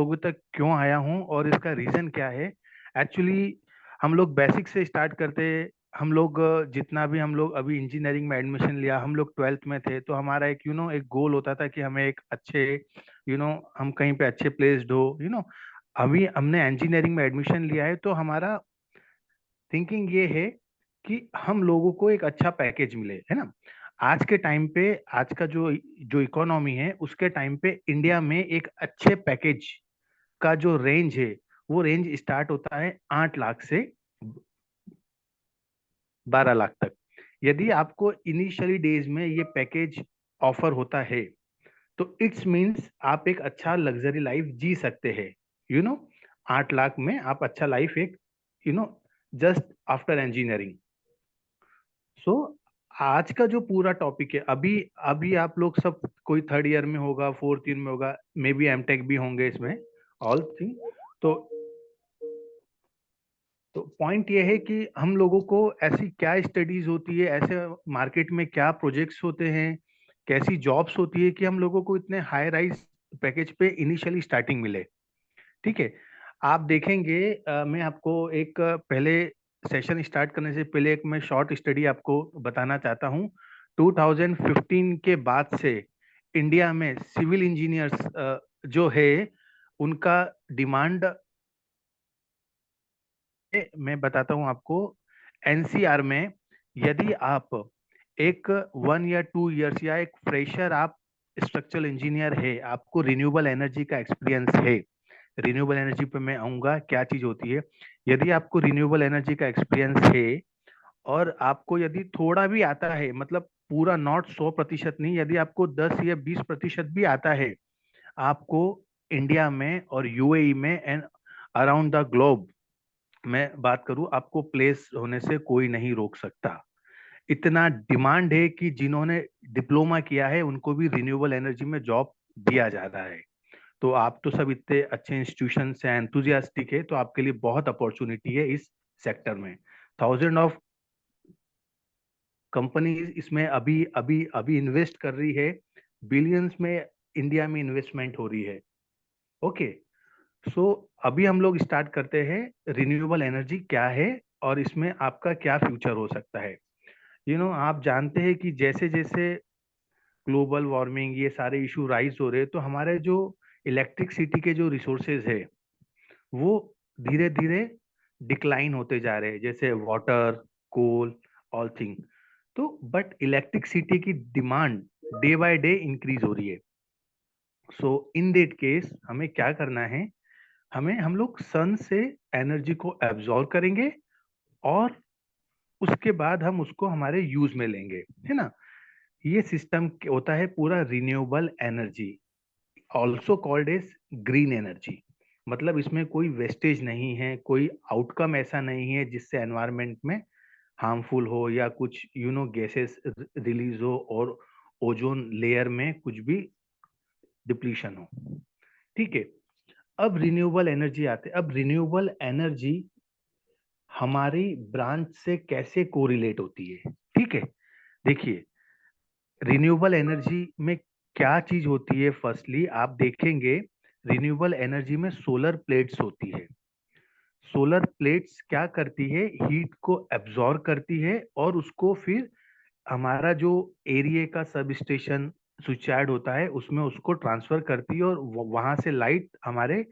लोगों तक क्यों आया हूँ और इसका रीजन क्या है। एक्चुअली हम लोग बेसिक से स्टार्ट करते। हम लोग जितना भी हम लोग अभी इंजीनियरिंग में एडमिशन लिया, हम लोग ट्वेल्थ में थे तो हमारा एक एक गोल होता था कि हमें एक अच्छे हम कहीं पे अच्छे प्लेस्ड हो। अभी हमने इंजीनियरिंग में एडमिशन लिया है तो हमारा थिंकिंग ये है कि हम लोगों को एक अच्छा पैकेज मिले, है ना। आज के टाइम पे, आज का जो जो इकोनॉमी है उसके टाइम पे इंडिया में एक अच्छे पैकेज का जो रेंज है, वो रेंज स्टार्ट होता है 8 लाख से 12 लाख तक। यदि आपको इनिशियली डेज में ये पैकेज ऑफर होता है तो इट्स मीन्स आप एक अच्छा लग्जरी लाइफ जी सकते हैं। यू नो 8 लाख में आप अच्छा लाइफ एक you know just after engineering. So आज का जो पूरा टॉपिक है, अभी अभी आप लोग सब कोई थर्ड ईयर में होगा, फोर्थ ईयर में होगा, मे बी एमटेक भी होंगे इसमें, ऑल थिंग। तो पॉइंट ये है कि हम लोगों को ऐसी क्या स्टडीज होती है, ऐसे मार्केट में क्या प्रोजेक्ट्स होते हैं, कैसी जॉब्स होती है कि हम लोगों को इतने हाई राइज पैकेज पे इनिशियली स्टार्टिंग मिले। ठीक है। आप देखेंगे मैं आपको एक पहले सेशन स्टार्ट करने से पहले एक मैं शॉर्ट स्टडी आपको बताना चाहता हूँ। 2015 के बाद से इंडिया में सिविल इंजीनियर्स जो है उनका डिमांड, मैं बताता हूँ आपको। एनसीआर में यदि आप एक 1 या 2 इयर्स या एक फ्रेशर, आप स्ट्रक्चरल इंजीनियर है, आपको रिन्यूएबल एनर्जी का एक्सपीरियंस है। रिन्यूएबल एनर्जी पे मैं आऊंगा क्या चीज होती है। यदि आपको रिन्यूएबल एनर्जी का एक्सपीरियंस है और आपको यदि थोड़ा भी आता है, मतलब पूरा नॉट 100% नहीं, यदि आपको 10 या 20% भी आता है, आपको इंडिया में और यूएई में एंड अराउंड द ग्लोब, मैं बात करूं, आपको प्लेस होने से कोई नहीं रोक सकता। इतना डिमांड है कि जिन्होंने डिप्लोमा किया है उनको भी रिन्यूएबल एनर्जी में जॉब दिया जा रहा है। तो आप तो सब इतने अच्छे इंस्टीट्यूशन से एंथुजियास्टिक है, तो आपके लिए बहुत अपॉर्चुनिटी है इस सेक्टर में। थाउजेंड ऑफ कंपनीज इसमें अभी अभी अभी इन्वेस्ट कर रही है। बिलियंस में इंडिया में इन्वेस्टमेंट हो रही है। ओके। सो अभी हम लोग स्टार्ट करते हैं रिन्यूएबल एनर्जी क्या है और इसमें आपका क्या फ्यूचर हो सकता है। आप जानते हैं कि जैसे जैसे ग्लोबल वार्मिंग ये सारे इशू राइज हो रहे हैं तो हमारे जो इलेक्ट्रिसिटी के जो रिसोर्सेज है वो धीरे धीरे डिक्लाइन होते जा रहे हैं, जैसे वाटर, कोल, ऑल थिंग। तो बट इलेक्ट्रिसिटी की demand day by day increase हो रही है। सो इन दैट केस हमें क्या करना है, हम लोग सन से एनर्जी को एब्जॉर्ब करेंगे और उसके बाद हम उसको हमारे यूज में लेंगे, है ना। ये सिस्टम होता है पूरा renewable energy, also called as green energy. मतलब इसमें कोई वेस्टेज नहीं है, कोई आउटकम ऐसा नहीं है जिससे एनवायरनमेंट में हार्मफुल हो या कुछ गैसेस रिलीज हो और ओजोन लेयर में कुछ भी डिप्लीशन हो। ठीक है। अब रिन्यूएबल एनर्जी आते, अब रिन्यूएबल एनर्जी हमारी ब्रांच से कैसे कोरिलेट होती है। ठीक है। देखिए, रिन्यूएबल एनर्जी में क्या चीज होती है। फर्स्टली आप देखेंगे रिन्यूएबल एनर्जी में सोलर प्लेट्स होती है। सोलर प्लेट्स क्या करती है, हीट को एब्जॉर्ब करती है और उसको फिर हमारा जो एरिया का सब स्टेशन स्विच यार्ड होता है उसमें उसको ट्रांसफर करती है और वहां से लाइट हमारे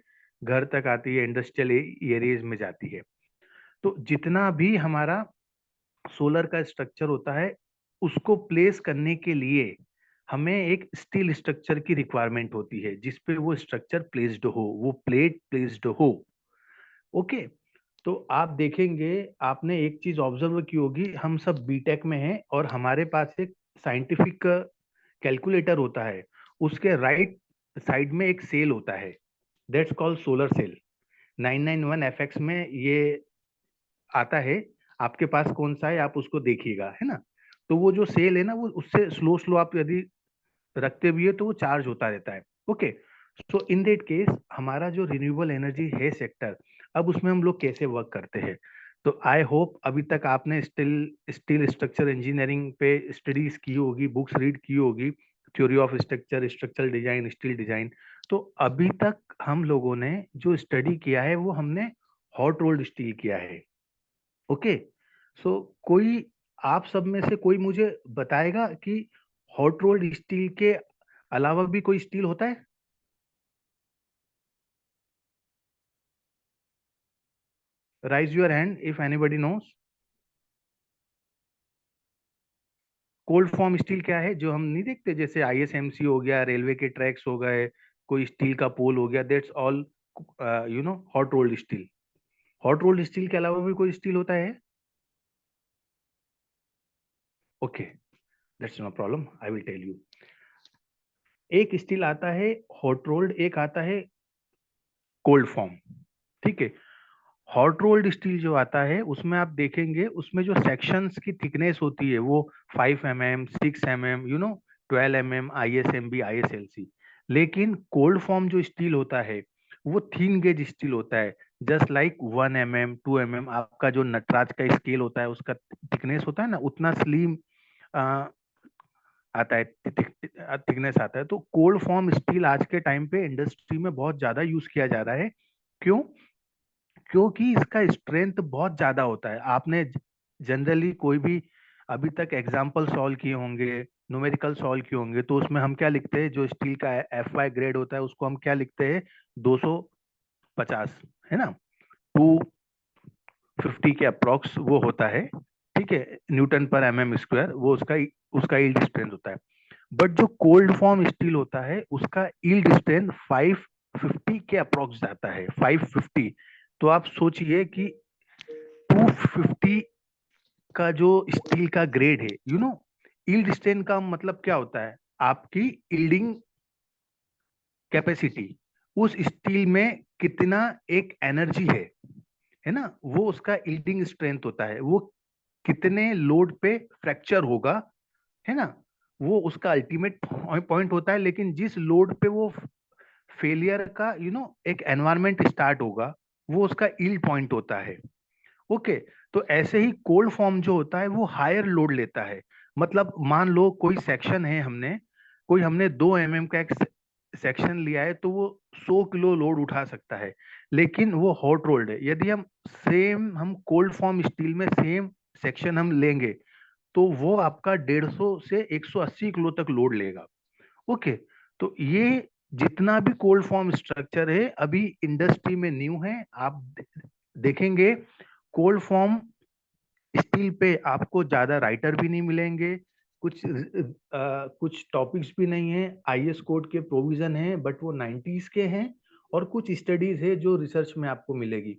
घर तक आती है, इंडस्ट्रियल एरियाज में जाती है। तो जितना भी हमारा सोलर का स्ट्रक्चर होता है उसको प्लेस करने के लिए हमें एक स्टील स्ट्रक्चर की रिक्वायरमेंट होती है जिसपे वो स्ट्रक्चर प्लेस्ड हो, वो प्लेट प्लेस्ड हो। ओके। तो आप देखेंगे, आपने एक चीज ऑब्जर्व की होगी, हम सब बीटेक में हैं और हमारे पास एक साइंटिफिक कैलकुलेटर होता है, उसके राइट साइड में एक सेल होता है, that's called solar cell. 991FX में ये आता है। आपके पास कौन सा है आप उसको देखिएगा, है ना। तो वो जो सेल है ना, वो उससे स्लो स्लो आप यदि रखते भी है तो वो चार्ज होता रहता है। Okay. So in that case हमारा जो रिन्यूएबल एनर्जी है सेक्टर, अब उसमें हम लोग कैसे वर्क करते हैं। तो आई होप अभी तक आपने स्टील स्टील स्ट्रक्चर इंजीनियरिंग पे स्टडीज की होगी, बुक्स रीड की होगी, theory of structure, structural design, steel design. तो अभी तक हम लोगों ने जो स्टडी किया है वो हमने हॉट रोल्ड स्टील किया है। ओके, सो कोई आप सब में से कोई मुझे बताएगा कि हॉट रोल्ड स्टील के अलावा भी कोई स्टील होता है? Raise your hand if anybody knows. Cold form steel क्या है जो हम नहीं देखते, जैसे आईएसएमसी हो गया, रेलवे के ट्रैक्स हो गए, कोई स्टील का पोल हो गया, that's all hot rolled steel. Hot rolled steel के अलावा भी कोई स्टील होता है? Okay, that's no problem, I will tell you. एक स्टील आता है हॉट रोल्ड, एक आता है कोल्ड फॉर्म। ठीक है, हॉट रोल्ड स्टील जो आता है उसमें आप देखेंगे उसमें जो सेक्शंस की थिकनेस होती है वो 5 mm, 6 mm, 12 mm, ISMB, ISLC। लेकिन कोल्ड फॉर्म जो स्टील होता है वो थिन गेज स्टील होता है, जस्ट लाइक 1 mm, 2 mm। आपका जो नटराज का स्केल होता है उसका थिकनेस होता है ना, उतना स्लिम आता है, थिकनेस आता है। तो कोल्ड फॉर्म स्टील आज के टाइम पे इंडस्ट्री में बहुत ज्यादा यूज किया जा रहा है। क्यों? क्योंकि इसका स्ट्रेंथ बहुत ज्यादा होता है। आपने जनरली कोई भी अभी तक एग्जाम्पल सॉल्व किए होंगे, न्यूमेरिकल सॉल्व किए होंगे, तो उसमें हम क्या लिखते हैं, जो स्टील का FY ग्रेड होता है उसको हम क्या लिखते हैं, 250, है ना, 250 के अप्रोक्स वो होता है। ठीक है, न्यूटन पर mm², वो उसका उसका यील्ड स्ट्रेंथ होता है। बट जो कोल्ड फॉर्म स्टील होता है उसका यील्ड स्ट्रेंथ 550 के अप्रोक्स जाता है, 550। तो आप सोचिए कि 250 का जो स्टील का ग्रेड है, यील्ड स्ट्रेंथ का मतलब क्या होता है, आपकी यील्डिंग कैपेसिटी, उस स्टील में कितना एक एनर्जी है ना, वो उसका यील्डिंग स्ट्रेंथ होता है। वो कितने लोड पे फ्रैक्चर होगा, है ना, वो उसका अल्टीमेट पॉइंट होता है। लेकिन जिस लोड पे वो फेलियर का एक एनवायरमेंट स्टार्ट होगा, वो उसका यील्ड पॉइंट होता है। ओके, तो ऐसे ही कोल्ड फॉर्म जो होता है वो हायर लोड लेता है। मतलब मान लो कोई सेक्शन है, हमने 2 mm का एक सेक्शन लिया है, तो वो 100 किलो लोड उठा सकता है, लेकिन वो हॉट रोल्ड है। यदि हम कोल्ड फॉर्म स्टील में सेम सेक्शन हम लेंगे तो वो आपका 150 से 180 किलो तक लोड लेगा। ओके, तो ये जितना भी कोल्ड फॉर्म स्ट्रक्चर है अभी इंडस्ट्री में न्यू है। आप देखेंगे कोल्ड फॉर्म स्टील पे आपको ज्यादा राइटर भी नहीं मिलेंगे, कुछ टॉपिक्स भी नहीं है, IS कोड के प्रोविजन है बट वो 90s के हैं, और कुछ स्टडीज है जो रिसर्च में आपको मिलेगी।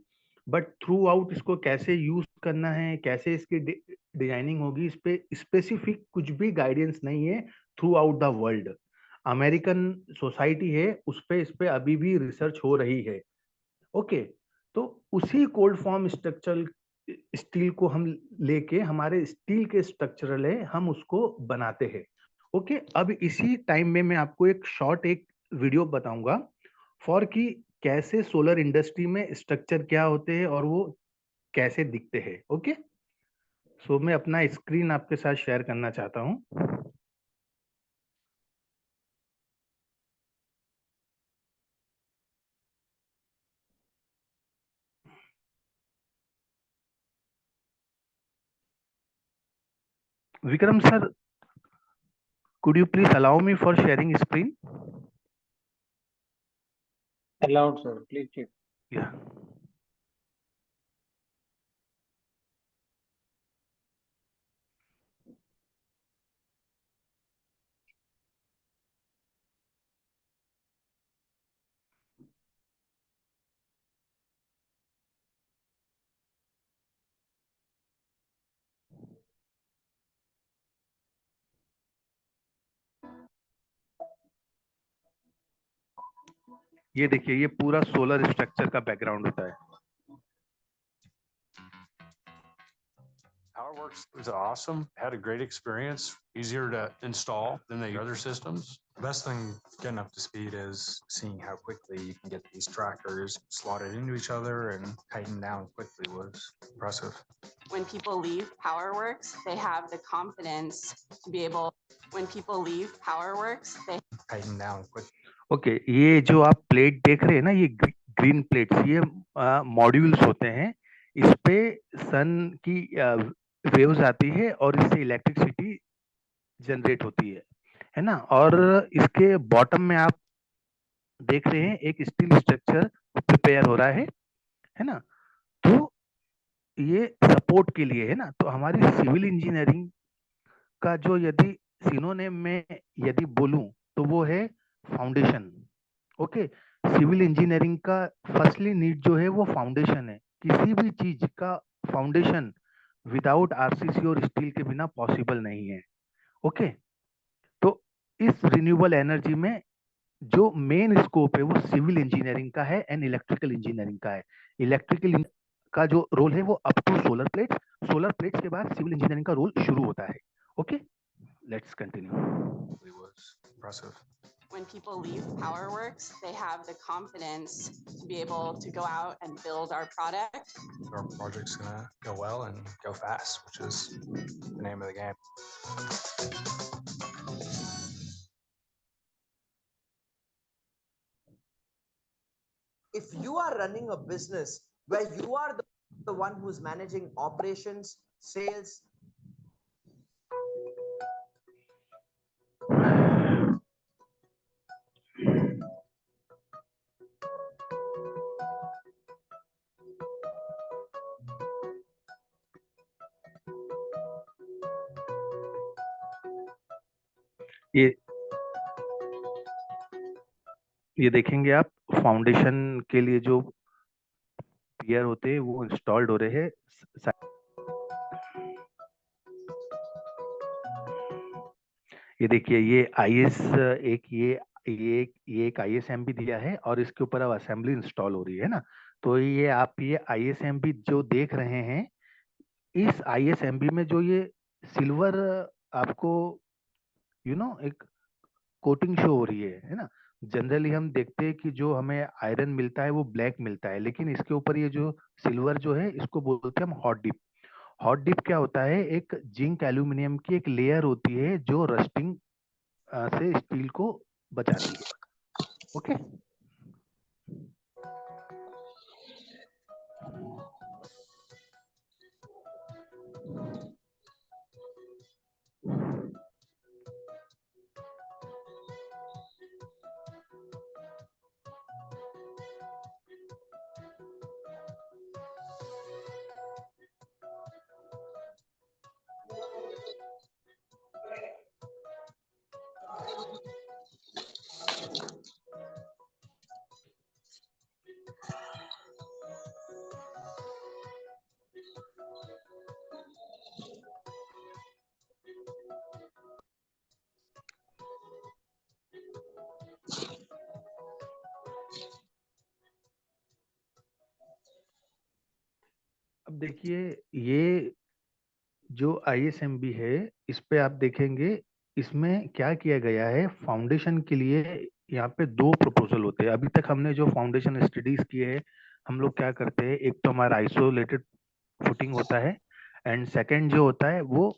बट थ्रू आउट इसको कैसे यूज करना है, कैसे इसकी डिजाइनिंग होगी, इस पे स्पेसिफिक कुछ भी गाइडेंस नहीं है through out the world. American society है, इस पे अभी भी रिसर्च हो रही है। ओके, तो उसी कोल्ड फॉर्म स्ट्रक्चरल स्टील को हम लेके, हमारे स्टील के स्ट्रक्चरल है, हम उसको बनाते हैं। ओके, अब इसी टाइम में मैं आपको एक वीडियो बताऊंगा फॉर कि कैसे सोलर इंडस्ट्री में स्ट्रक्चर क्या होते हैं और वो कैसे दिखते हैं। ओके, सो मैं अपना स्क्रीन आपके साथ शेयर करना चाहता हूँ। Vikram sir, could you please allow me for sharing screen? Allowed, sir. Please check. Yeah. ये देखिए, ये पूरा सोलर स्ट्रक्चर का बैकग्राउंड होता है। PowerWorks was awesome. Had a great experience. Easier to install than the other systems. The best thing getting up to speed is seeing how quickly you can get these trackers slotted into each other and tightened down quickly was impressive. When people leave PowerWorks, they have the confidence to be able, when people leave PowerWorks, they tighten down quickly. Okay ये जो आप plate देख रहे हैं ना, ये green plates, ये modules होते हैं। इस पे सन की वेव्स आती है और इससे इलेक्ट्रिसिटी जनरेट होती है ना। और इसके बॉटम में आप देख रहे हैं एक स्टील स्ट्रक्चर प्रिपेयर हो रहा है ना। तो ये सपोर्ट के लिए है ना। तो हमारी सिविल इंजीनियरिंग का जो यदि सिनोनिम में यदि बोलूं तो वो है फाउंडेशन। ओके, सिविल इंजीनियरिंग का फर्स्टली नीड जो है वो फाउंडेशन है। किसी भी चीज का फाउंडेशन विदाउट आरसीसी और स्टील के बिना पॉसिबल नहीं है। ओके, तो इस रिन्यूएबल एनर्जी में जो मेन स्कोप है वो सिविल इंजीनियरिंग का है एंड इलेक्ट्रिकल इंजीनियरिंग का है। इलेक्ट्रिकल का जो रोल है वो अप टू सोलर प्लेट्स के बाद सिविल इंजीनियरिंग का रोल शुरू होता है। Okay, let's continue. It was impressive. when people leave PowerWorks, they have the confidence to be able to go out and build our product. Our project's gonna go well and go fast, which is the name of the game. If you are running a business where you are the one who's managing operations, sales, ये देखेंगे आप foundation के लिए जो पियर होते हैं वो installed हो रहे हैं। ये देखिए ये आईएस एक आईएसएमबी दिया है और इसके ऊपर अब असेंबली इंस्टॉल हो रही है ना। तो ये आप ये आईएसएमबी जो देख रहे हैं, इस आईएसएमबी में जो ये सिल्वर आपको एक कोटिंग शो हो रही है ना। जनरली हम देखते हैं कि जो हमें आयरन मिलता है वो ब्लैक मिलता है, लेकिन इसके ऊपर ये जो सिल्वर जो है इसको बोलते हैं हम हॉट डिप। हॉट डिप क्या होता है? एक जिंक एल्यूमिनियम की एक लेयर होती है जो रस्टिंग से स्टील को बचाती है। ओके, अब देखिए ये जो आईएसएमबी है इस पे आप देखेंगे इसमें क्या किया गया है। फाउंडेशन के लिए यहाँ पे दो प्रपोजल होते हैं। अभी तक हमने जो फाउंडेशन स्टडीज किए हैं, हम लोग क्या करते हैं, एक तो हमारा आइसोलेटेड फुटिंग होता है एंड सेकंड जो होता है वो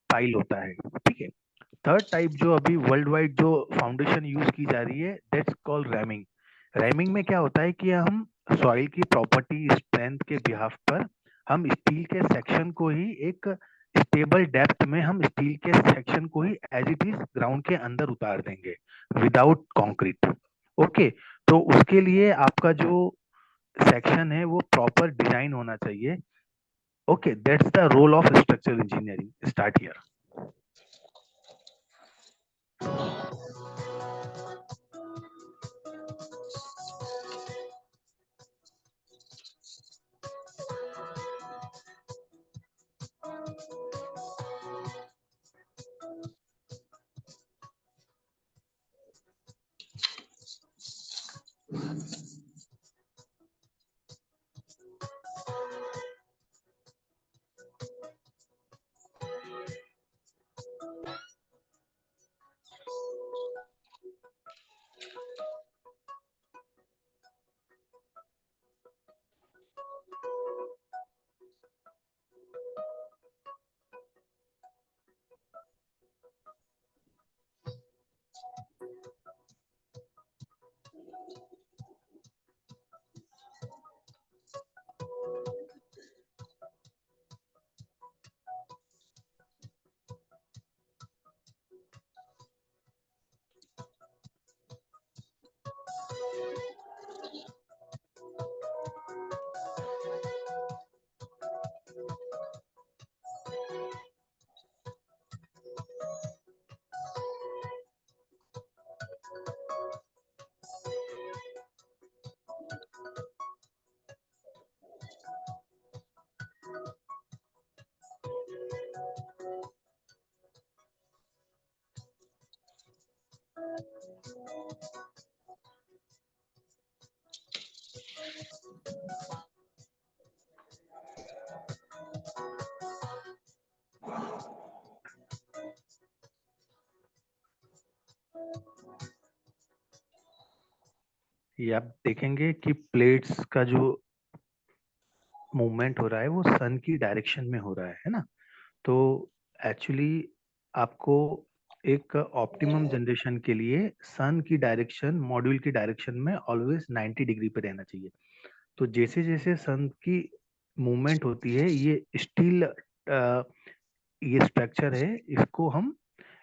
पाइल होता है। ठीक है, थर्ड टाइप जो अभी वर्ल्ड वाइड जो फाउंडेशन यूज की जा रही है दैट्स कॉल्ड रैमिंग। रैमिंग में क्या होता है कि हम सॉइल की प्रॉपर्टी स्ट्रेंथ के बिहाफ पर हम स्टील के सेक्शन को ही एक स्टेबल डेप्थ में हम स्टील के सेक्शन को ही एज इट इज ग्राउंड के अंदर उतार देंगे विदाउट कंक्रीट। ओके, तो उसके लिए आपका जो सेक्शन है वो प्रॉपर डिजाइन होना चाहिए। Okay, that's the role of structural engineering. Start here. ये आप देखेंगे कि प्लेट्स का जो मूवमेंट हो रहा है वो सन की डायरेक्शन में हो रहा है ना। तो एक्चुअली आपको एक ऑप्टिमम जनरेशन के लिए सन की डायरेक्शन मॉड्यूल की डायरेक्शन में ऑलवेज 90 डिग्री पे रहना चाहिए। तो जैसे जैसे सन की मूवमेंट होती है, ये स्टील ये स्ट्रक्चर है, इसको हम,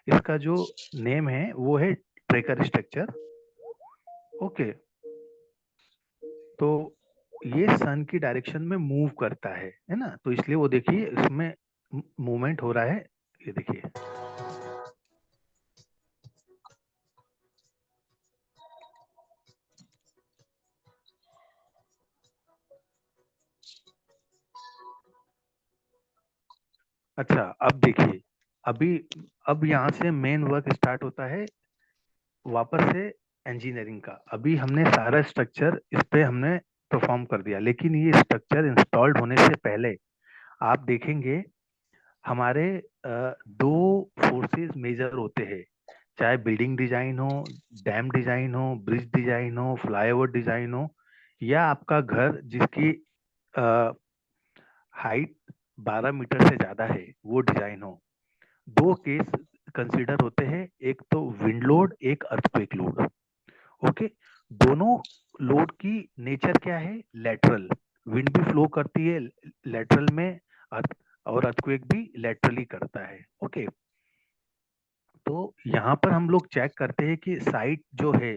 इसका जो नेम है वो है ट्रेकर स्ट्रक्चर। ओके, तो ये सन की डायरेक्शन में मूव करता है ना। तो इसलिए वो देखिए इसमें मूवमेंट हो रहा है, ये देखिए। अच्छा, अब देखिए, अभी अब यहाँ से मेन वर्क स्टार्ट होता है वापस से इंजीनियरिंग का। अभी हमने सारा स्ट्रक्चर इस पे हमने परफॉर्म कर दिया, लेकिन ये स्ट्रक्चर इंस्टॉल्ड होने से पहले आप देखेंगे हमारे दो फोर्सेस मेजर होते हैं, चाहे बिल्डिंग डिजाइन हो, डैम डिजाइन हो, ब्रिज डिजाइन हो, फ्लाईओवर डिजाइन हो, या आपका घर जिसकी हाइट 12 मीटर से ज्यादा है वो डिजाइन हो। दो केस कंसीडर होते हैं, एक तो विंड लोड, एक अर्थक्वेक लोड। ओके, दोनों लोड की नेचर क्या है? लेटरल। विंड भी फ्लो करती है लेटरल में, अर्थ और अर्थक्वेक भी लेटरली करता है। ओके, तो यहाँ पर हम लोग चेक करते हैं कि साइट जो है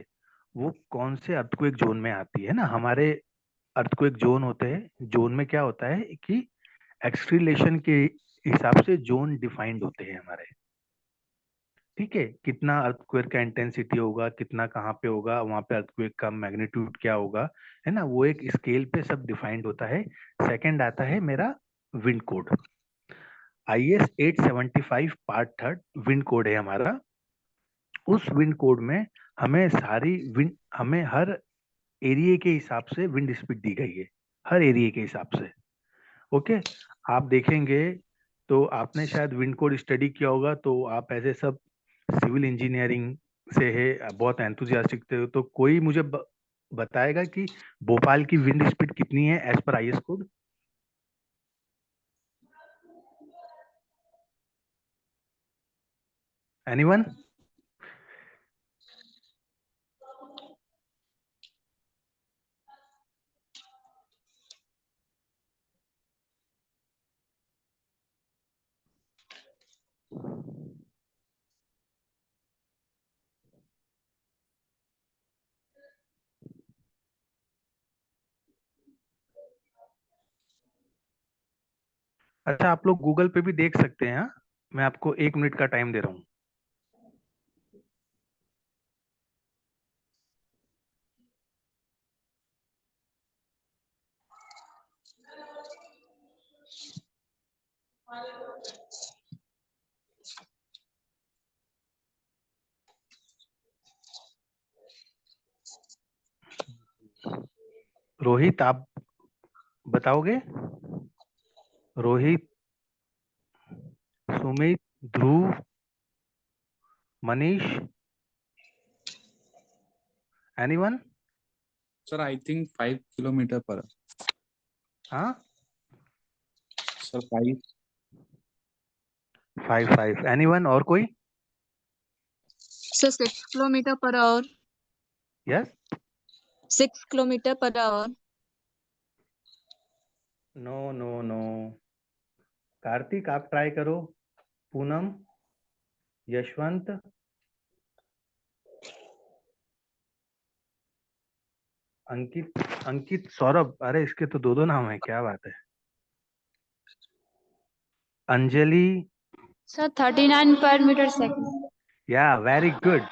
वो कौन से अर्थक्वेक जोन में आती है ना। हमारे अर्थक्वेक जोन होते हैं, जोन में क्या होता है कि एक्सक्रीलेशन के हिसाब से जोन डिफाइंड होते हैं हमारे। ठीक है, कितना अर्थक्वेक का इंटेंसिटी होगा, कितना कहाँ पे होगा, वहां पे अर्थक्वेक का मैग्नीट्यूड क्या होगा, है ना, वो एक स्केल पे सब डिफाइंड होता है। सेकंड आता है मेरा wind code, IS 875 part 3 wind code है हमारा। उस विंड कोड में हमें सारी विंड, हमें हर एरिया के हिसाब से विंड स्पीड दी गई है, हर एरिया के हिसाब से। ओके, आप देखेंगे तो आपने शायद विंड कोड स्टडी किया होगा, तो आप ऐसे सब सिविल इंजीनियरिंग से है, बहुत एंथुजियास्टिक थे, तो कोई मुझे बताएगा कि भोपाल की विंड स्पीड कितनी है as per IS code? Anyone? अच्छा, आप लोग गूगल पे भी देख सकते हैं। हाँ? मैं आपको 1 मिनट का टाइम दे रहा हूँ। रोहित, आप बताओगे? Rohit, Sumit, Dhruv, Manish, anyone? Sir, I think 5 kilometer per hour. हाँ, Sir, 5. 5 एनीवन? और कोई? So 6 kilometer per hour. Yes? 6 kilometer per hour. No no no. Kartik, आप ट्राई करो। पूनम, यशवंत, अंकित, अंकित, सौरभ, अरे इसके तो दो नाम है, क्या बात है। Anjali, Sir 39 per meter second. या very good,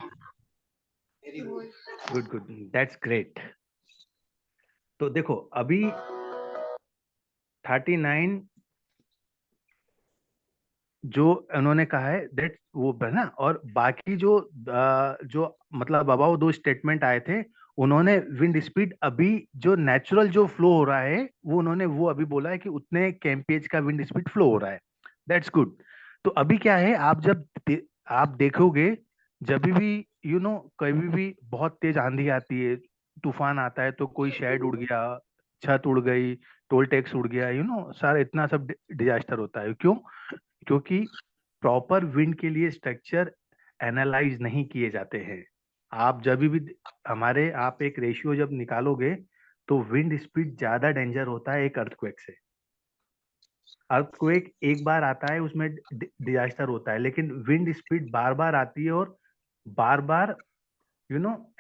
good good, that's great. तो देखो अभी 39 जो उन्होंने कहा है दैट वो है ना, और बाकी जो जो मतलब अबाउ दो स्टेटमेंट आए थे उन्होंने विंड स्पीड अभी जो नेचुरल जो फ्लो हो रहा है वो उन्होंने वो अभी बोला है कि उतने kmph का विंड स्पीड फ्लो हो रहा है। That's good. तो अभी क्या है, आप जब आप देखोगे जब भी कभी भी बहुत तेज आंधी आती है, तूफान आता है, तो कोई शेड उड़ गया, छत उड़ गई, टोल टैक्स उड़ गया, सारा इतना सब डिजास्टर होता है। क्यों? क्योंकि प्रॉपर विंड के लिए स्ट्रक्चर एनालाइज नहीं किए जाते हैं। आप जब भी आप एक रेशियो जब निकालोगे तो विंड स्पीड ज्यादा डेंजर होता है एक अर्थक्वेक से। अर्थक्वेक एक बार आता है, उसमें डिजास्टर होता है, लेकिन विंड स्पीड बार बार आती है और बार बार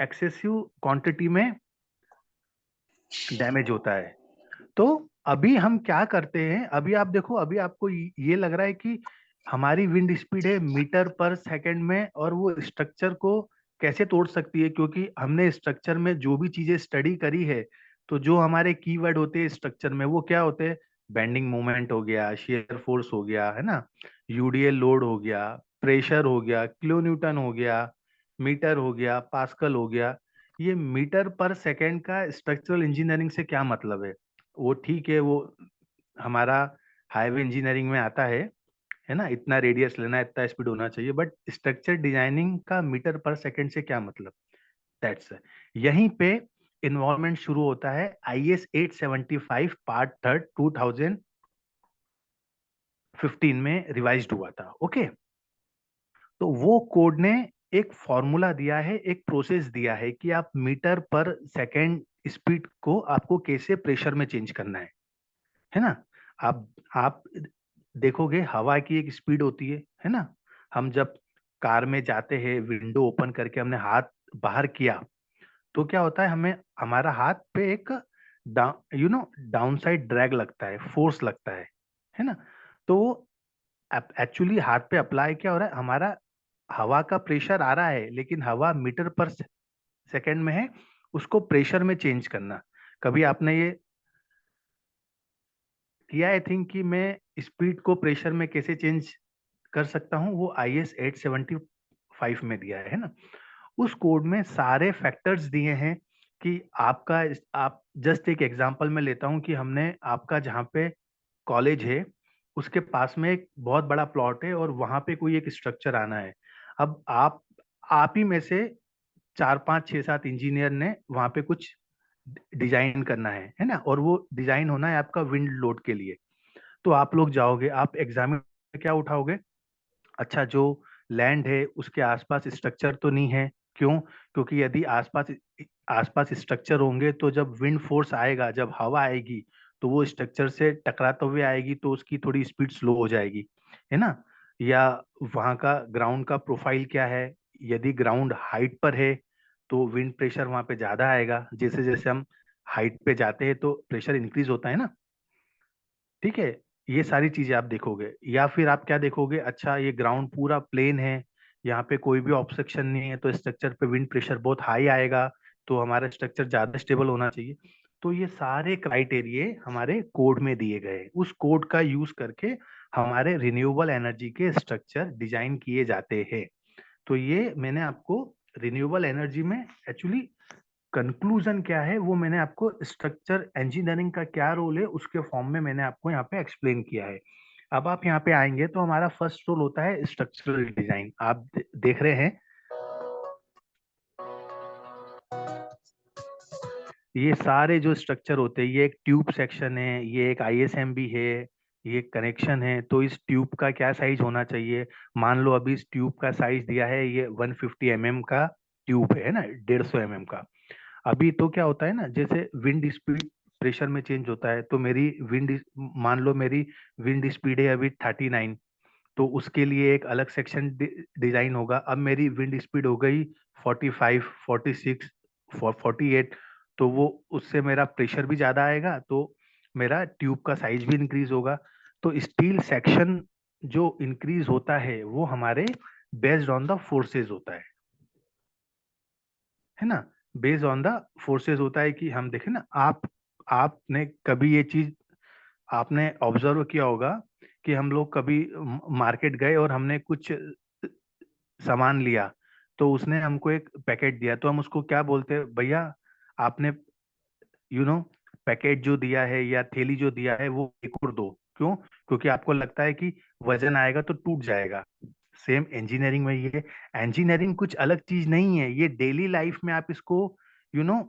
एक्सेसिव क्वांटिटी में डैमेज होता है। तो अभी हम क्या करते हैं, अभी आप देखो, अभी आपको ये लग रहा है कि हमारी विंड स्पीड है मीटर पर सेकंड में और वो स्ट्रक्चर को कैसे तोड़ सकती है, क्योंकि हमने स्ट्रक्चर में जो भी चीजें स्टडी करी है, तो जो हमारे कीवर्ड होते हैं स्ट्रक्चर में वो क्या होते हैं? बेंडिंग मोमेंट हो गया, शियर फोर्स हो गया, है ना, यूडीएल लोड हो गया, प्रेशर हो गया, किलो न्यूटन हो गया, मीटर हो गया, पास्कल हो गया। ये मीटर पर सेकंड का स्ट्रक्चरल इंजीनियरिंग से क्या मतलब है? वो ठीक है, वो हमारा हाईवे इंजीनियरिंग में आता है ना, इतना रेडियस लेना, इतना स्पीड होना चाहिए, बट स्ट्रक्चर डिजाइनिंग का मीटर पर सेकंड से क्या मतलब? दैट्स यहीं पे इन्वॉल्वमेंट शुरू होता है। IS 875 पार्ट 3 2015 में रिवाइज्ड हुआ था। ओके, तो वो कोड ने एक फॉर्मूला दिया है, एक प्रोसेस दिया है कि आप मीटर पर सेकंड स्पीड को आपको कैसे प्रेशर में चेंज करना है ना। आप देखोगे हवा की एक स्पीड होती है ना। हम जब कार में जाते हैं, विंडो ओपन करके हमने हाथ बाहर किया, तो क्या होता है, हमें हमारा हाथ पे एक डाउन साइड ड्रैग लगता है, फोर्स लगता है ना। तो एक्चुअली हाथ पे अप्लाई क्या हो रहा है, हमारा हवा का प्रेशर आ रहा है, लेकिन हवा मीटर पर सेकंड में है, उसको प्रेशर में चेंज करना। कभी आपने ये किया? आई थिंक कि मैं स्पीड को प्रेशर में कैसे चेंज कर सकता हूँ, वो IS 875 में दिया है ना। उस कोड में सारे फैक्टर्स दिए हैं कि आप जस्ट एक एग्जांपल में लेता हूँ कि हमने आपका जहाँ पे कॉलेज है उसके पास में एक बहुत बड़ा प्लॉट है और वहां पे कोई एक स्ट्रक्चर आना है। अब आप ही में से 4 5 6 7 इंजीनियर ने वहां पे कुछ डिजाइन करना है ना, और वो डिजाइन होना है आपका विंड लोड के लिए। तो आप लोग जाओगे, आप एग्जाम में क्या उठाओगे? अच्छा, जो लैंड है उसके आसपास स्ट्रक्चर तो नहीं है। क्यों? क्योंकि यदि आसपास आसपास स्ट्रक्चर होंगे तो जब विंड फोर्स आएगा, जब हवा आएगी, तो वो स्ट्रक्चर से टकराते हुए आएगी, तो उसकी थोड़ी स्पीड स्लो हो जाएगी, है ना। या वहाँ का ग्राउंड का प्रोफाइल क्या है? यदि ग्राउंड हाइट पर है तो विंड प्रेशर वहाँ पे ज्यादा आएगा। जैसे जैसे हम हाइट पे जाते हैं तो प्रेशर इंक्रीज होता है ना। ठीक है, ये सारी चीजें आप देखोगे। या फिर आप क्या देखोगे, अच्छा ये ग्राउंड पूरा प्लेन है, यहाँ पे कोई भी ऑब्स्ट्रक्शन नहीं है, तो स्ट्रक्चर पे विंड प्रेशर बहुत हाई आएगा, तो हमारा स्ट्रक्चर ज्यादा स्टेबल होना चाहिए। तो ये सारे क्राइटेरिया हमारे कोड में दिए गए हैं। उस कोड का यूज करके हमारे रिन्यूएबल एनर्जी के स्ट्रक्चर डिजाइन किए जाते हैं। तो ये मैंने आपको रिन्यूएबल एनर्जी में एक्चुअली कंक्लूजन क्या है वो मैंने आपको, स्ट्रक्चर इंजीनियरिंग का क्या रोल है उसके फॉर्म में मैंने आपको यहाँ पे एक्सप्लेन किया है। अब आप यहाँ पे आएंगे तो हमारा फर्स्ट रोल होता है स्ट्रक्चरल डिजाइन। आप देख रहे हैं ये सारे जो स्ट्रक्चर होते हैं, ये एक ट्यूब सेक्शन है, ये एक ISMB है, ये कनेक्शन है। तो इस ट्यूब का क्या साइज होना चाहिए? मान लो अभी इस ट्यूब का साइज दिया है, ये 150 mm का ट्यूब है ना, 150 mm का। अभी तो क्या होता है ना, जैसे विंड स्पीड प्रेशर में चेंज होता है, तो मेरी मान लो मेरी विंड स्पीड है अभी 39, तो उसके लिए एक अलग सेक्शन डिजाइन होगा। अब मेरी विंड स्पीड हो गई 45, 46, 48, तो वो उससे मेरा प्रेशर भी ज्यादा आएगा, तो मेरा ट्यूब का साइज भी इंक्रीज होगा। तो स्टील सेक्शन जो इंक्रीज होता है वो हमारे बेस्ड ऑन द फोर्सेज होता है ना। बेस्ड ऑन द फोर्सेज होता है कि हम देखें ना, आपने कभी ये चीज आपने ऑब्जर्व किया होगा कि हम लोग कभी मार्केट गए और हमने कुछ सामान लिया, तो उसने हमको एक पैकेट दिया, तो हम उसको क्या बोलते हैं? भैया आपने पैकेट जो दिया है या थैली जो दिया है वो एक और दो, क्यों? क्योंकि आपको लगता है कि वजन आएगा तो टूट जाएगा। सेम इंजीनियरिंग में ये, इंजीनियरिंग कुछ अलग चीज नहीं है, ये डेली लाइफ में आप इसको यू नो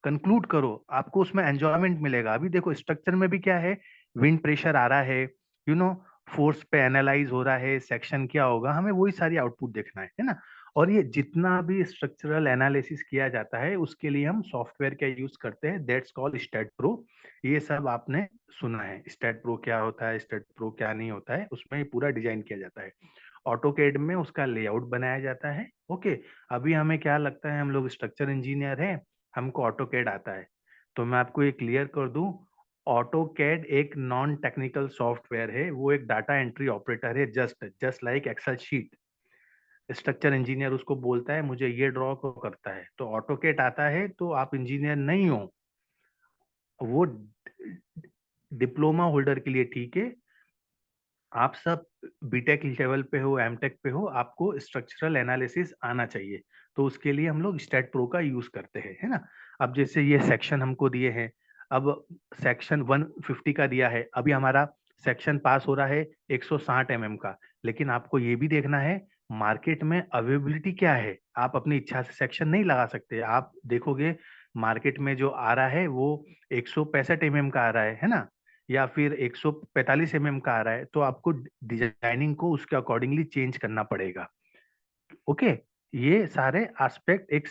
कंक्लूड करो, आपको उसमें एंजॉयमेंट मिलेगा। अभी देखो स्ट्रक्चर में भी क्या है, विंड प्रेशर आ रहा है, फोर्स पे एनालाइज हो रहा है, सेक्शन क्या होगा, हमें वही सारी आउटपुट देखना है ना। और ये जितना भी स्ट्रक्चरल एनालिसिस किया जाता है उसके लिए हम सॉफ्टवेयर का यूज करते हैं, दैट्स कॉल्ड स्टैट प्रो। ये सब आपने सुना है, स्टैट प्रो क्या होता है, स्टैट प्रो क्या नहीं होता है, उसमें ये पूरा डिजाइन किया जाता है। ऑटोकेड में उसका लेआउट बनाया जाता है। ओके, अभी हमें क्या लगता है, हम लोग स्ट्रक्चर इंजीनियर हैं, हमको ऑटोकेड आता है, तो मैं आपको ये क्लियर कर दूं, ऑटोकैड एक नॉन टेक्निकल सॉफ्टवेयर है, वो एक डाटा एंट्री ऑपरेटर है, just like Excel sheet. Structure engineer उसको बोलता है मुझे ये ड्रॉ को करता है, तो ऑटोकैड आता है तो आप इंजीनियर नहीं हो। वो डिप्लोमा होल्डर के लिए ठीक है, आप सब बीटेक लेवल पे हो, एमटेक पे हो, आपको स्ट्रक्चरल एनालिसिस आना चाहिए, तो उसके लिए हम लोग स्टैट प्रो का यूज करते हैं, है ना। अब जैसे ये सेक्शन हमको दिए हैं, अब सेक्शन 150 का दिया है, अभी हमारा सेक्शन पास हो रहा है 160 mm का, लेकिन आपको ये भी देखना है मार्केट में अवेलेबिलिटी क्या है। आप अपनी इच्छा से सेक्शन नहीं लगा सकते, आप देखोगे मार्केट में जो आ रहा है वो 165 mm का आ रहा है ना, या फिर 145 mm का आ रहा है, तो आपको डिजाइनिंग को उसके अकॉर्डिंगली चेंज करना पड़ेगा। ओके, ये सारे एस्पेक्ट एक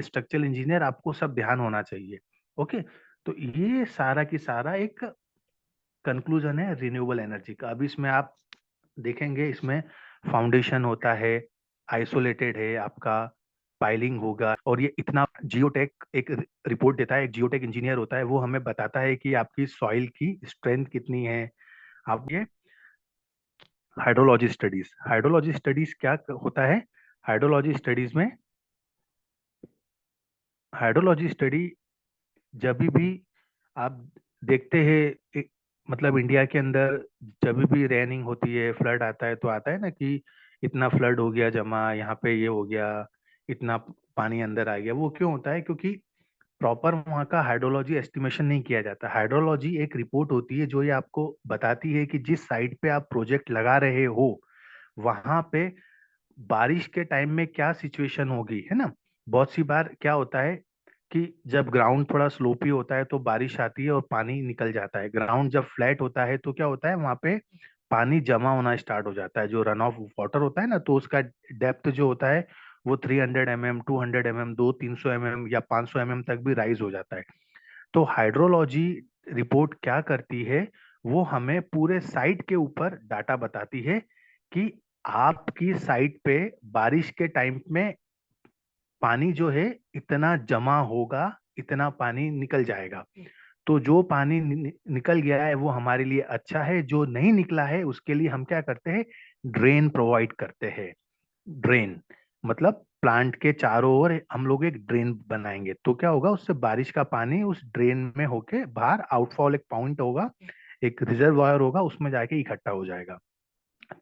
स्ट्रक्चरल इंजीनियर आपको सब ध्यान होना चाहिए। ओके, तो ये सारा की सारा एक कंक्लूजन है रिन्यूएबल एनर्जी का। अभी इसमें आप देखेंगे, इसमें फाउंडेशन होता है, आइसोलेटेड है आपका, पाइलिंग होगा, और ये इतना जियोटेक एक रिपोर्ट देता है, एक जियोटेक इंजीनियर होता है, वो हमें बताता है कि आपकी सॉइल की स्ट्रेंथ कितनी है। आप ये हाइड्रोलॉजी स्टडीज क्या होता है, हाइड्रोलॉजी स्टडी जब भी आप देखते हैं, मतलब इंडिया के अंदर जब भी रेनिंग होती है, फ्लड आता है, तो आता है ना कि इतना फ्लड हो गया जमा, यहाँ पे ये हो गया, इतना पानी अंदर आ गया। वो क्यों होता है? क्योंकि प्रॉपर वहाँ का हाइड्रोलॉजी एस्टिमेशन नहीं किया जाता। हाइड्रोलॉजी एक रिपोर्ट होती है जो ये आपको बताती है कि जिस साइट पे आप प्रोजेक्ट लगा रहे हो वहां पे बारिश के टाइम में क्या सिचुएशन होगी, है ना। बहुत सी बार क्या होता है कि जब ग्राउंड थोड़ा स्लोपी होता है तो बारिश आती है और पानी निकल जाता है, ग्राउंड जब फ्लैट होता है तो क्या होता है, वहां पे पानी जमा होना स्टार्ट हो जाता है, जो रन ऑफ वाटर होता है ना, तो उसका डेप्थ जो होता है वो 300 mm, 200 mm, 200-300 mm या 500 mm तक भी राइज हो जाता है। तो हाइड्रोलॉजी रिपोर्ट क्या करती है, वो हमें पूरे साइट के ऊपर डाटा बताती है कि आपकी साइट पे बारिश के टाइम में पानी जो है इतना जमा होगा, इतना पानी निकल जाएगा। तो जो पानी निकल गया है वो हमारे लिए अच्छा है, जो नहीं निकला है उसके लिए हम क्या करते हैं, ड्रेन प्रोवाइड करते हैं। ड्रेन मतलब प्लांट के चारों ओर हम लोग एक ड्रेन बनाएंगे, तो क्या होगा, उससे बारिश का पानी उस ड्रेन में होके बाहर आउटफॉल एक पॉइंट होगा, एक रिजर्वायर होगा, उसमें जाके इकट्ठा हो जाएगा।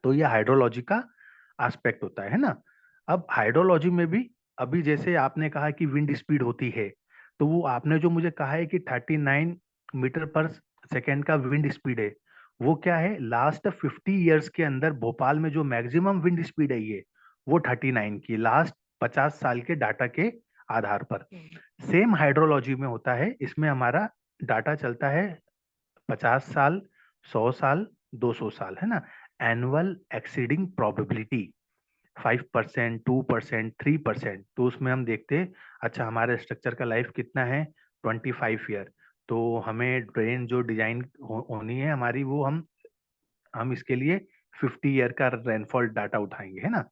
तो ये हाइड्रोलॉजी का एस्पेक्ट होता है ना। अब हाइड्रोलॉजी में भी अभी जैसे आपने कहा कि विंड स्पीड होती है, तो वो आपने जो मुझे कहा है कि 39 मीटर पर सेकेंड का विंड स्पीड है, वो क्या है, लास्ट 50 इयर्स के अंदर भोपाल में जो मैक्सिमम विंड स्पीड है ये वो 39 की, लास्ट 50 साल के डाटा के आधार पर। सेम हाइड्रोलॉजी में होता है, इसमें हमारा डाटा चलता है 50 साल, 100 साल, 200 साल, है ना। एनुअल एक्सीडिंग प्रोबेबिलिटी 5%, 2%, 3%, तो उसमें हम देखते हैं अच्छा हमारे स्ट्रक्चर का लाइफ कितना है, 25 ईयर, तो हमें ड्रेन जो डिजाइन होनी है हमारी, वो हम इसके लिए 50 ईयर का रेनफॉल डाटा उठाएंगे, है ना।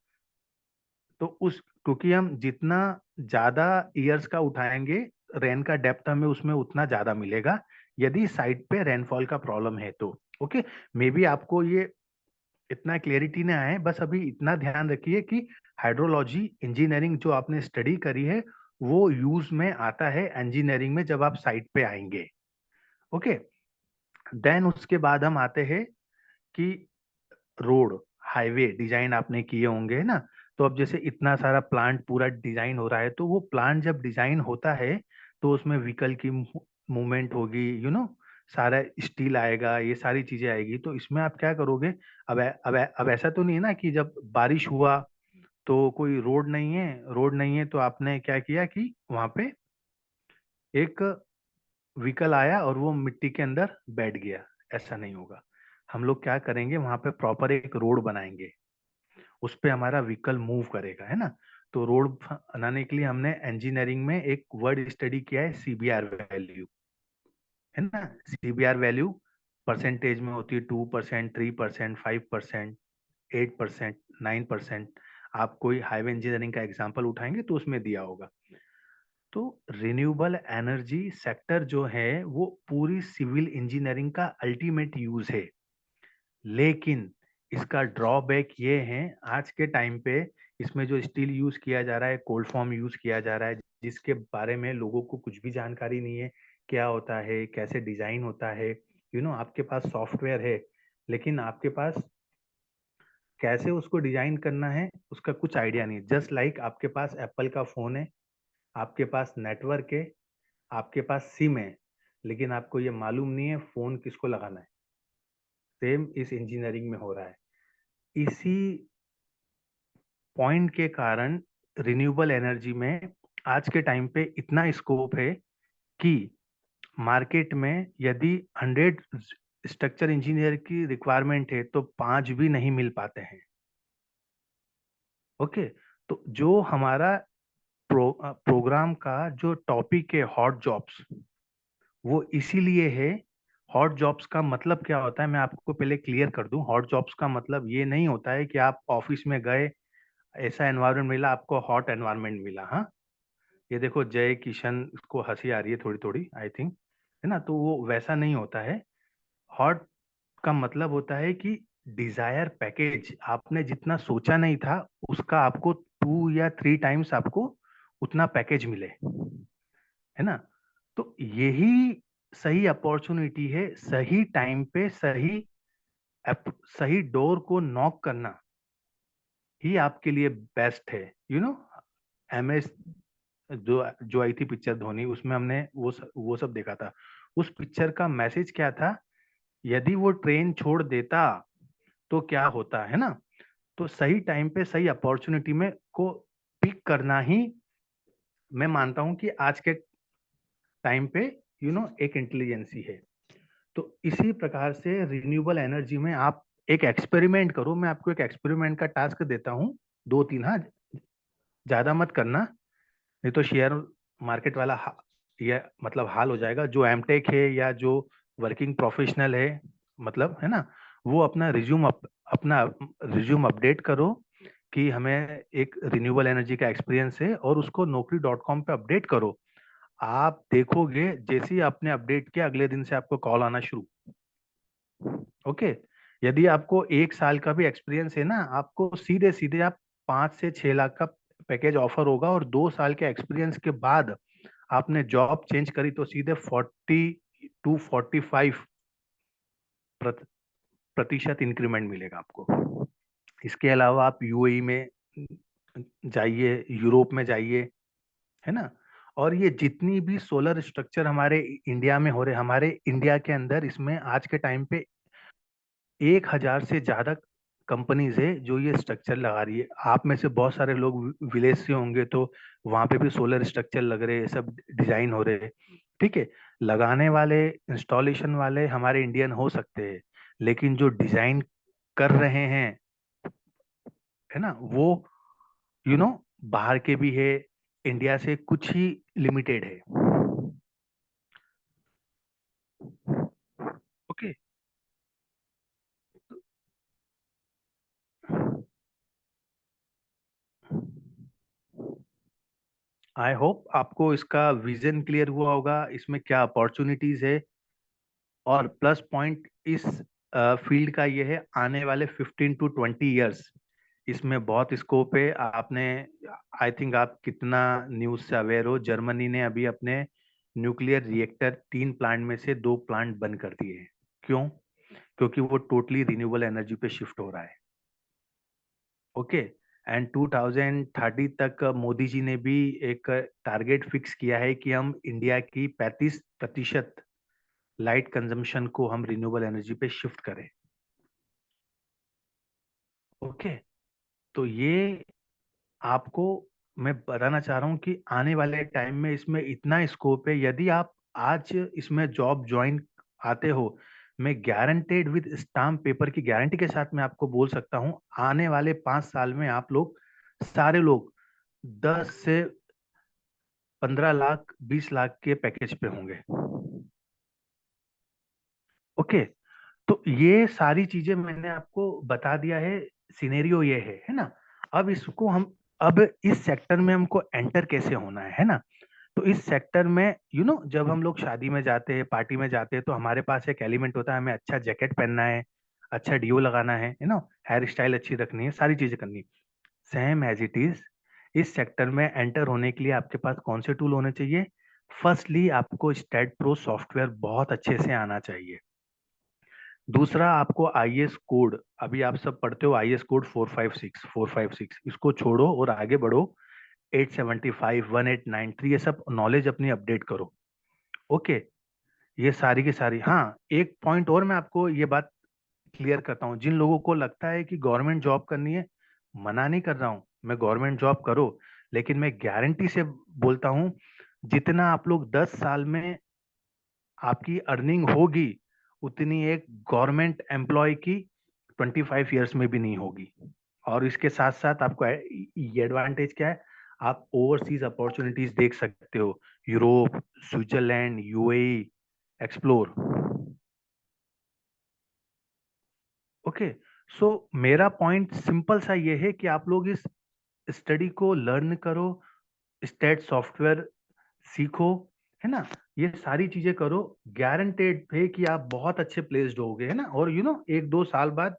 तो उस क्योंकि हम जितना ज्यादा ईयर्स का उठाएंगे, रेन का डेप्थ हमें उसमें उतना ज्यादा मिलेगा, यदि साइट पे रेनफॉल का प्रॉब्लम है तो। ओके, मे बी आपको ये इतना क्लियरिटी ना आए, बस अभी इतना ध्यान रखिए कि हाइड्रोलॉजी इंजीनियरिंग जो आपने स्टडी करी है वो यूज में आता है इंजीनियरिंग में जब आप साइट पे आएंगे। ओके, देन उसके बाद हम आते हैं कि रोड हाईवे डिजाइन आपने किए होंगे ना, तो अब जैसे इतना सारा प्लांट पूरा डिजाइन हो रहा है, तो वो प्लांट जब डिजाइन होता है तो उसमें व्हीकल की मूवमेंट होगी, सारा स्टील आएगा, ये सारी चीजें आएगी। तो इसमें आप क्या करोगे, अब ऐसा तो नहीं है ना कि जब बारिश हुआ तो कोई रोड नहीं है तो आपने क्या किया कि वहां पे एक व्हीकल आया और वो मिट्टी के अंदर बैठ गया, ऐसा नहीं होगा। हम लोग क्या करेंगे, वहां पे प्रॉपर एक रोड बनाएंगे, उस पे हमारा व्हीकल मूव करेगा, है ना। तो रोड बनाने के लिए हमने इंजीनियरिंग में एक वर्ड स्टडी किया है, सीबीआर वैल्यू, है ना। सीबीआर वैल्यू परसेंटेज में होती है, 2%, 3%, 5%, 8%, 9%। आप कोई हाईवे इंजीनियरिंग का एग्जाम्पल उठाएंगे तो उसमें दिया होगा। तो रिन्यूएबल एनर्जी सेक्टर जो है वो पूरी सिविल इंजीनियरिंग का अल्टीमेट यूज है, लेकिन इसका ड्रॉबैक ये है आज के टाइम पे इसमें जो स्टील यूज किया जा रहा है, कोल्ड फॉर्म यूज किया जा रहा है, जिसके बारे में लोगों को कुछ भी जानकारी नहीं है, क्या होता है, कैसे डिजाइन होता है। आपके पास सॉफ्टवेयर है, लेकिन आपके पास कैसे उसको डिजाइन करना है उसका कुछ आइडिया नहीं है। जस्ट लाइक आपके पास एप्पल का फोन है, आपके पास नेटवर्क है, आपके पास सिम है, लेकिन आपको ये मालूम नहीं है फोन किसको लगाना है। सेम इस इंजीनियरिंग में हो रहा है। इसी पॉइंट के कारण रिन्यूएबल एनर्जी में आज के टाइम पे इतना स्कोप है कि मार्केट में यदि 100 स्ट्रक्चर इंजीनियर की रिक्वायरमेंट है तो 5 भी नहीं मिल पाते हैं। ओके, तो जो हमारा प्रोग्राम का जो टॉपिक है हॉट जॉब्स, वो इसीलिए है। हॉट जॉब्स का मतलब क्या होता है, मैं आपको पहले क्लियर कर दूं। हॉट जॉब्स का मतलब ये नहीं होता है कि आप ऑफिस में गए, ऐसा एनवायरनमेंट मिला, आपको हॉट एनवायरनमेंट मिला। हाँ, ये देखो जय किशन को हंसी आ रही है थोड़ी थोड़ी, आई थिंक, है ना। तो वो वैसा नहीं होता है। हॉट का मतलब होता है कि डिजायर पैकेज, आपने जितना सोचा नहीं था उसका आपको 2 या 3 टाइम्स आपको उतना पैकेज मिले, है ना। तो यही सही अपॉर्चुनिटी है, सही टाइम पे सही डोर को नॉक करना ही आपके लिए बेस्ट है। MS जो आई थी पिक्चर धोनी, उसमें हमने वो सब देखा था। उस पिक्चर का मैसेज क्या था, यदि वो ट्रेन छोड़ देता तो क्या होता, है ना। तो सही टाइम पे सही अपॉर्चुनिटी में को पिक करना ही मैं मानता हूं कि आज के टाइम पे एक इंटेलिजेंसी है। तो इसी प्रकार से रिन्यूएबल एनर्जी में आप एक एक्सपेरिमेंट करो। मैं आपको एक एक्सपेरिमेंट का टास्क देता हूँ, 2-3, हाँ, ज्यादा मत करना, नहीं तो शेयर मार्केट वाला ये मतलब हाल हो जाएगा। जो एमटेक है या जो वर्किंग प्रोफेशनल है, मतलब, है ना, वो अपना रिज्यूम अपडेट करो कि हमें एक रिन्यूएबल एनर्जी का एक्सपीरियंस है, और उसको naukri.com पे अपडेट करो। आप देखोगे जैसे ही आपने अपडेट किया, अगले दिन से आपको कॉल आना शुरू। ओके, यदि आपको 1 साल का भी एक्सपीरियंस है ना, आपको सीधे सीधे आप 5 से 6 लाख का पैकेज ऑफर होगा, और 2 साल के एक्सपीरियंस के बाद आपने जॉब चेंज करी तो सीधे 40 to 45 प्रतिशत इंक्रीमेंट मिलेगा आपको। इसके अलावा आप यूएई में जाइए, यूरोप में जाइए, है ना। और ये जितनी भी सोलर स्ट्रक्चर हमारे इंडिया में हो रहे, हमारे इंडिया के अंदर इसमें आज के टाइम पे 1000 से ज्यादा कंपनीज है जो ये स्ट्रक्चर लगा रही है। आप में से बहुत सारे लोग विलेज से होंगे, तो वहां पे भी सोलर स्ट्रक्चर लग रहे हैं, सब डिजाइन हो रहे हैं। ठीक है, लगाने वाले, इंस्टॉलेशन वाले हमारे इंडियन हो सकते हैं, लेकिन जो डिजाइन कर रहे हैं, है ना, वो बाहर के भी है, इंडिया से कुछ ही लिमिटेड है। ओके, आई होप आपको इसका विजन क्लियर हुआ होगा, इसमें क्या अपॉर्चुनिटीज है। और प्लस पॉइंट इस फील्ड का ये है, आने वाले 15 to 20 ईयर्स इसमें बहुत स्कोप है। आपने, आई थिंक आप कितना न्यूज से अवेयर हो, जर्मनी ने अभी अपने न्यूक्लियर रिएक्टर 3 प्लांट में से 2 प्लांट बंद कर दिए हैं। क्यों? क्योंकि वो टोटली रिन्यूएबल एनर्जी पे शिफ्ट हो रहा है। ओके, एंड 2030 तक मोदी जी ने भी एक टारगेट फिक्स किया है कि हम इंडिया की 35% लाइट कंजम्पशन को हम रिन्यूएबल एनर्जी पे शिफ्ट करें। ओके, तो ये आपको मैं बताना चाह रहा हूँ कि आने वाले टाइम में इसमें इतना स्कोप है। यदि आप आज इसमें जॉब ज्वाइन आते हो, मैं गारंटेड विद स्टाम्प पेपर की गारंटी के साथ मैं आपको बोल सकता हूँ, आने वाले 5 साल में आप लोग सारे लोग 10 से 15 लाख 20 लाख के पैकेज पे होंगे। ओके, तो ये सारी चीजें मैंने आपको बता दिया है, सिनेरियो ये है ना। अब इसको हम अब इस सेक्टर में हमको एंटर कैसे होना है ना। तो इस सेक्टर में जब हम लोग शादी में जाते हैं, पार्टी में जाते हैं, तो हमारे पास एक एलिमेंट होता है, हमें अच्छा जैकेट पहनना है, अच्छा डियो लगाना है हेयर स्टाइल अच्छी रखनी है, सारी चीजें करनी है। सेम एज इट इज इस सेक्टर में एंटर होने के लिए आपके पास कौन से टूल होने चाहिए? फर्स्टली आपको स्टेट प्रो सॉफ्टवेयर बहुत अच्छे से आना चाहिए। दूसरा, आपको आईएएस कोड, अभी आप सब पढ़ते हो आईएएस कोड 456, इसको छोड़ो और आगे बढ़ो 875, 1893, ये सब नॉलेज अपनी अपडेट करो। ओके, ये सारी की सारी। हाँ, एक पॉइंट और मैं आपको ये बात क्लियर करता हूँ, जिन लोगों को लगता है कि गवर्नमेंट जॉब करनी है, मना नहीं कर रहा हूँ मैं, गवर्नमेंट जॉब करो, लेकिन मैं गारंटी से बोलता हूँ जितना आप लोग 10 साल में आपकी अर्निंग होगी, उतनी एक गवर्नमेंट एम्प्लॉय की 25 ईयर्स में भी नहीं होगी। और इसके साथ साथ आपको ये एडवांटेज क्या है, आप ओवरसीज अपॉर्चुनिटीज देख सकते हो, Europe, Switzerland, UAE, explore. Okay, so मेरा पॉइंट सिंपल सा ये है कि आप लोग इस स्टडी को लर्न करो, स्टेट सॉफ्टवेयर सीखो, है ना, ये सारी चीजें करो, गारंटेड है कि आप बहुत अच्छे प्लेस्ड होगे, है ना। और 1-2 साल बाद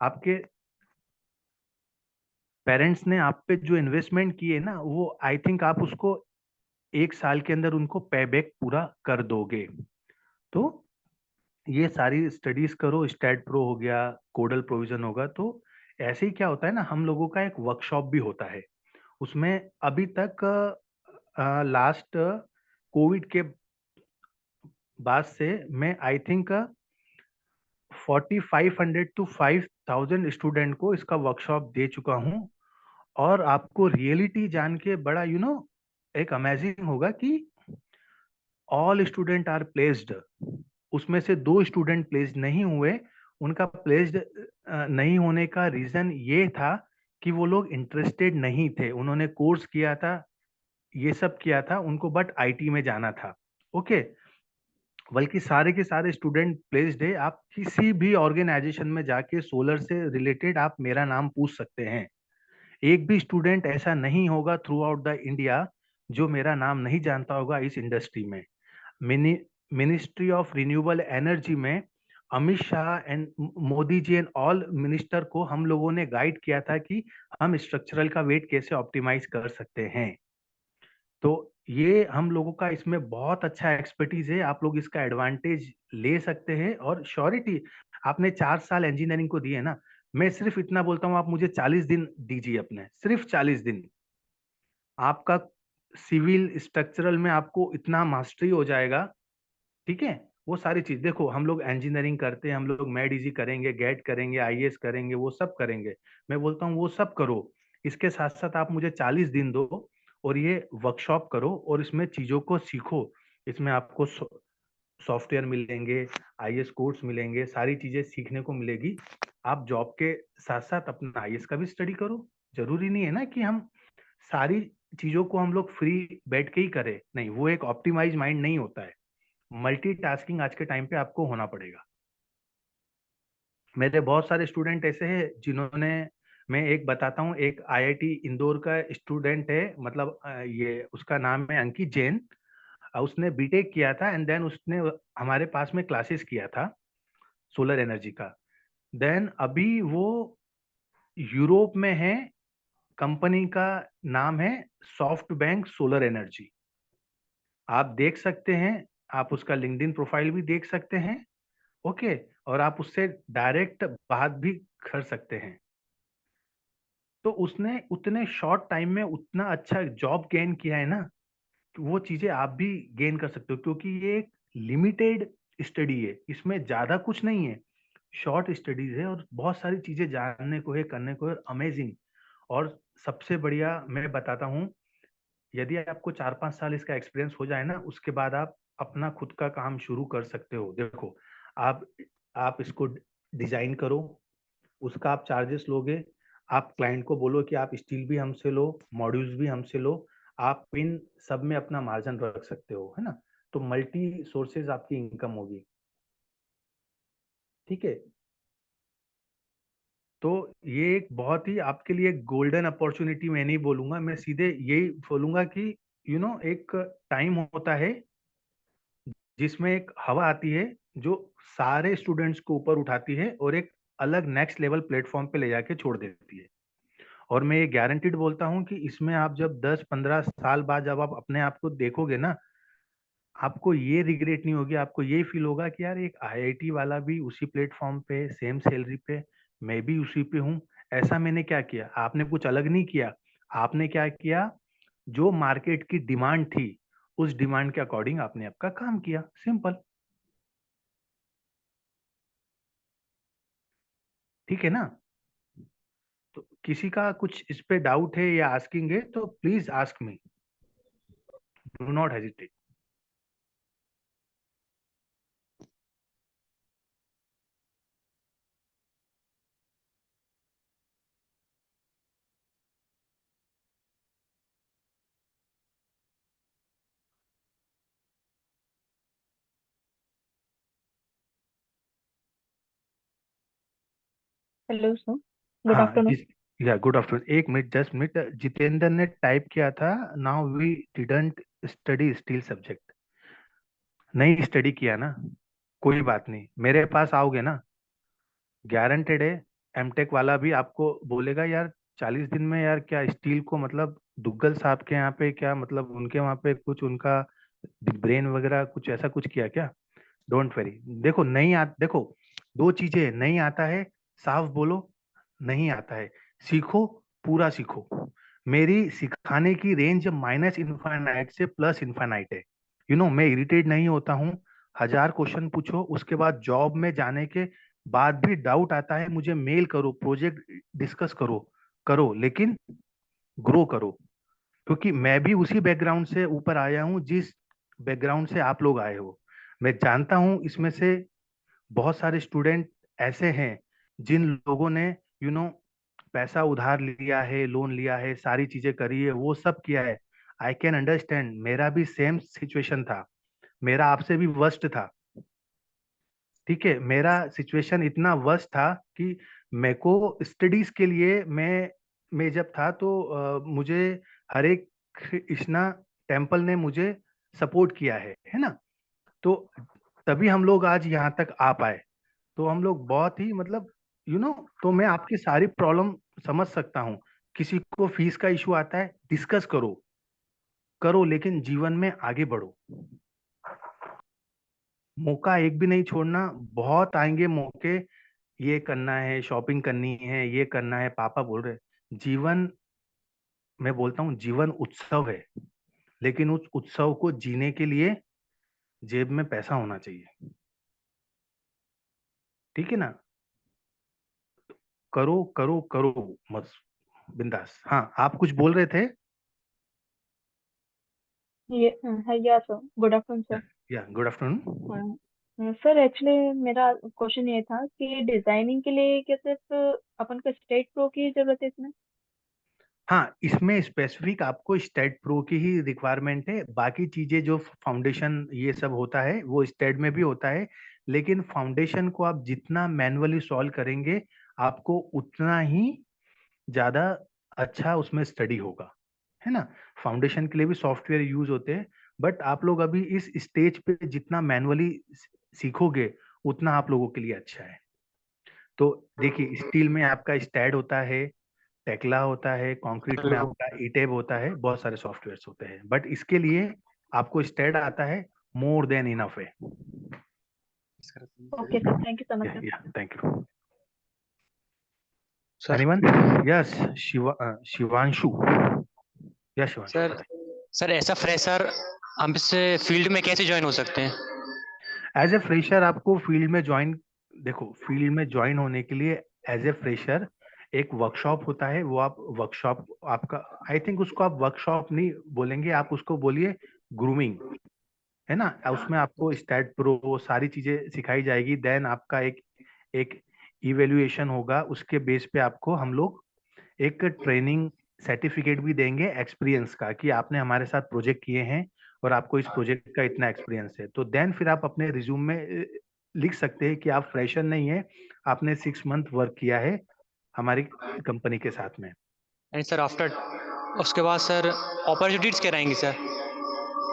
आपके पेरेंट्स ने आप पे जो इन्वेस्टमेंट किए ना, वो आई थिंक आप उसको 1 साल के अंदर उनको पे बैक पूरा कर दोगे। तो ये सारी स्टडीज करो, स्टैट प्रो हो गया, कोडल प्रोविजन होगा। तो ऐसे ही क्या होता है ना, हम लोगों का एक वर्कशॉप भी होता है, उसमें अभी तक लास्ट कोविड के बाद से मैं आई थिंक 4500 टू 5000 स्टूडेंट को इसका वर्कशॉप दे चुका हूं। और आपको रियलिटी जान के बड़ा एक अमेजिंग होगा कि ऑल स्टूडेंट आर प्लेस्ड। उसमें से 2 स्टूडेंट प्लेस्ड नहीं हुए। उनका प्लेस्ड नहीं होने का रीजन ये था कि वो लोग इंटरेस्टेड नहीं थे, उन्होंने कोर्स किया था, ये सब किया था, उनको बट आईटी में जाना था। ओके, बल्कि सारे के सारे स्टूडेंट प्लेस्ड है। आप किसी भी ऑर्गेनाइजेशन में जाके सोलर से रिलेटेड आप मेरा नाम पूछ सकते हैं, एक भी स्टूडेंट ऐसा नहीं होगा थ्रू आउट द इंडिया जो मेरा नाम नहीं जानता होगा इस इंडस्ट्री में। मिनिस्ट्री ऑफ रिन्यूएबल एनर्जी में Amit Shah and Modi ji and all minister को हम लोगों ने गाइड किया था कि हम स्ट्रक्चरल का वेट कैसे ऑप्टिमाइज कर सकते हैं। तो ये हम लोगों का इसमें बहुत अच्छा एक्सपर्टीज है, आप लोग इसका एडवांटेज ले सकते हैं। और श्योरिटी, आपने 4 साल इंजीनियरिंग को दिए ना, मैं सिर्फ इतना बोलता हूँ, आप मुझे 40 दिन दीजिए, अपने सिर्फ 40 दिन, आपका सिविल स्ट्रक्चरल में आपको इतना मास्टरी हो जाएगा। ठीक है, वो सारी चीज देखो, हम लोग इंजीनियरिंग करते हैं, हम लोग मेड इजी करेंगे, गेट करेंगे, आईएएस करेंगे, वो सब करेंगे, मैं बोलता हूँ वो सब करो। इसके साथ साथ आप मुझे 40 दिन दो और ये वर्कशॉप करो और इसमें चीजों को सीखो। इसमें आपको सॉफ्टवेयर मिलेंगे, आईएएस कोर्स मिलेंगे, सारी चीजें सीखने को मिलेगी। आप जॉब के साथ साथ अपना आईएएस का भी स्टडी करो। जरूरी नहीं है ना कि हम सारी चीजों को हम लोग फ्री बैठ के ही करें, नहीं, वो एक ऑप्टिमाइज माइंड नहीं होता है। मल्टीटास्किंग आज के टाइम पे आपको होना पड़ेगा। मेरे बहुत सारे स्टूडेंट ऐसे हैं जिन्होंने, मैं एक बताता हूँ, एक आईआईटी इंदौर का स्टूडेंट है, मतलब ये उसका नाम है अंकित जैन। उसने बीटेक किया था एंड देन उसने हमारे पास में क्लासेस किया था सोलर एनर्जी का। देन अभी वो यूरोप में है, कंपनी का नाम है सॉफ्ट बैंक सोलर एनर्जी। आप देख सकते हैं, आप उसका लिंक्डइन प्रोफाइल भी देख सकते हैं। ओके, और आप उससे डायरेक्ट बात भी कर सकते हैं। तो उसने उतने शॉर्ट टाइम में उतना अच्छा जॉब गेन किया है ना, वो चीजें आप भी गेन कर सकते हो, क्योंकि ये एक लिमिटेड स्टडी है, इसमें ज्यादा कुछ नहीं है, शॉर्ट स्टडीज है और बहुत सारी चीजें जानने को है, करने को है, अमेजिंग। और सबसे बढ़िया मैं बताता हूँ, यदि आपको 4-5 साल इसका एक्सपीरियंस हो जाए ना, उसके बाद आप अपना खुद का काम शुरू कर सकते हो। देखो, आप आप इसको डिजाइन करो, उसका आप चार्जेस लोगे, आप क्लाइंट को बोलो कि आप स्टील भी हमसे लो, मॉड्यूल्स भी हमसे लो, आप इन सब में अपना मार्जिन रख सकते हो, है ना। तो मल्टी सोर्सेज आपकी इनकम होगी, ठीक है। तो ये एक बहुत ही आपके लिए गोल्डन अपॉर्चुनिटी मैं नहीं बोलूंगा, मैं सीधे यही बोलूंगा कि एक टाइम होता है जिसमें एक हवा आती है जो सारे स्टूडेंट्स को ऊपर उठाती है और एक अलग नेक्स्ट लेवल प्लेटफॉर्म पे ले जाके छोड़ देती है। और मैं ये गारंटीड बोलता हूँ कि इसमें आप जब 10-15 साल बाद जब आप अपने आप को देखोगे ना, आपको ये रिग्रेट नहीं होगी, आपको ये फील होगा कि यार एक आईआईटी वाला भी उसी प्लेटफॉर्म पे सेम सैलरी पे, मैं भी उसी पे हूँ। ऐसा मैंने क्या किया? आपने कुछ अलग नहीं किया, आपने क्या किया, जो मार्केट की डिमांड थी उस डिमांड के अकॉर्डिंग आपने आपका काम किया, सिंपल। ठीक है ना। तो किसी का कुछ इस पे डाउट है या आस्किंग है तो please ask me, do not hesitate. Hello sir, good हाँ आफ्टरनून। या गुड आफ्टरनून, एक मिनट, जस्ट मिनट। जितेंद्र ने टाइप किया था, now we didn't study steel subject. नहीं स्टडी किया ना, कोई बात नहीं, मेरे पास आओगे ना, गारंटेड है। एमटेक वाला भी आपको बोलेगा यार 40 दिन में यार क्या स्टील को, मतलब दुग्गल साहब के यहाँ पे क्या, मतलब उनके वहाँ पे कुछ उनका ब्रेन वगैरह कुछ ऐसा कुछ किया क्या? Don't worry. देखो नहीं देखो, दो चीजें हैं, नहीं आता है साफ बोलो, नहीं आता है सीखो, पूरा सीखो। मेरी सिखाने की रेंज माइनस इनफाइनाइट से प्लस इनफाइनाइट है। मैं इरिटेट नहीं होता हूँ। 1000 क्वेश्चन पूछो, उसके बाद जॉब में जाने के बाद भी डाउट आता है, मुझे मेल करो, प्रोजेक्ट डिस्कस करो, करो लेकिन ग्रो करो। क्योंकि मैं भी उसी बैकग्राउंड से ऊपर आया हूँ जिस बैकग्राउंड से आप लोग आए हो। मैं जानता हूँ इसमें से बहुत सारे स्टूडेंट ऐसे हैं जिन लोगों ने यू नो पैसा उधार लिया है, लोन लिया है, सारी चीजें करी है, वो सब किया है। आई कैन अंडरस्टैंड, मेरा भी सेम सिचुएशन था, मेरा आपसे भी वर्स्ट था। ठीक है, मेरा सिचुएशन इतना वर्स्ट था कि मेरे को स्टडीज के लिए मैं जब था तो मुझे हर एक कृष्णा टेम्पल ने मुझे सपोर्ट किया है ना। तो तभी हम लोग आज यहाँ तक आ पाए। तो हम लोग बहुत ही मतलब तो मैं आपकी सारी प्रॉब्लम समझ सकता हूँ। किसी को फीस का इशू आता है, डिस्कस करो, करो लेकिन जीवन में आगे बढ़ो। मौका एक भी नहीं छोड़ना, बहुत आएंगे मौके। ये करना है, शॉपिंग करनी है, ये करना है, पापा बोल रहे। जीवन, मैं बोलता हूँ जीवन उत्सव है, लेकिन उस उत्सव को जीने के लिए जेब में पैसा होना चाहिए। ठीक है ना। करो करो करो, मत, बिंदास। हाँ, आप कुछ बोल रहे थे? ये है या सर, गुड आफ्टरनून सर। या गुड आफ्टरनून। सर एक्चुअली मेरा क्वेश्चन ये था कि डिजाइनिंग के लिए क्या सिर्फ अपन को स्टेट प्रो की जरूरत है इसमें? हाँ, इसमें स्पेसिफिक आपको स्टेट प्रो की ही रिक्वायरमेंट है, बाकी चीजें जो फाउंडेशन ये सब होता है वो स्टेट में भी होता है। लेकिन फाउंडेशन को आप जितना मैनुअली सॉल्व करेंगे, आपको उतना ही ज्यादा अच्छा उसमें स्टडी होगा, है ना। फाउंडेशन के लिए भी सॉफ्टवेयर यूज होते हैं, बट आप लोग अभी इस स्टेज पे जितना मैनुअली सीखोगे उतना आप लोगों के लिए अच्छा है। तो देखिए, स्टील में आपका स्टैड होता है, टेक्ला होता है, कंक्रीट में आपका ईटेब होता है, बहुत सारे सॉफ्टवेयर्स होते हैं, बट इसके लिए आपको स्टैड आता है, मोर देन इनफ है। Okay sir, thank you so much sir. Thank you. Sir anyone? Yes, Shivanshu. Yes Shivanshu, sir बताइए। सर ऐसा फ्रेशर हम इससे फील्ड में कैसे ज्वाइन हो सकते हैं? एज ए फ्रेशर आपको फील्ड में ज्वाइन, देखो फील्ड में ज्वाइन होने के लिए एज ए फ्रेशर एक वर्कशॉप होता है, वो आप वर्कशॉप आपका, आई थिंक उसको आप वर्कशॉप नहीं बोलेंगे, आप उसको बोलिए ग्रूमिंग, है ना। उसमें आपको स्टैट प्रो सारी चीजें सिखाई जाएगी, देन आपका एक इवेल्युएशन होगा, उसके बेस पे आपको हम लोग एक ट्रेनिंग सर्टिफिकेट भी देंगे एक्सपीरियंस का, कि आपने हमारे साथ प्रोजेक्ट किए हैं और आपको इस प्रोजेक्ट का इतना एक्सपीरियंस है। तो देन फिर आप अपने रिज्यूम में लिख सकते हैं कि आप फ्रेशर नहीं है, आपने 6 मंथ वर्क किया है हमारी कंपनी के साथ में। एंड सर आफ्टर उसके बाद सर अपॉर्चुनिटीज क्या रहेंगी सर?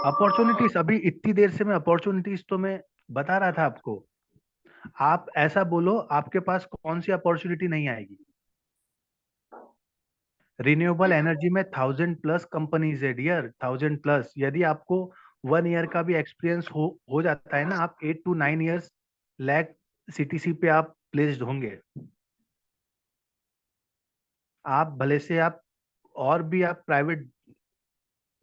अपॉर्चुनिटीज, अभी इतनी देर से मैं अपॉर्चुनिटीज तो मैं बता रहा था आपको। आप ऐसा बोलो आपके पास कौन सी अपॉर्चुनिटी नहीं आएगी। रिन्यूएबल एनर्जी में 1000+ कंपनीज है डियर, 1000+। यदि आपको 1 ईयर का भी एक्सपीरियंस हो जाता है ना, आप 8 to 9 ईयर्स लैक सीटीसी पे आप प्लेस्ड होंगे। आप भले से आप और भी आप प्राइवेट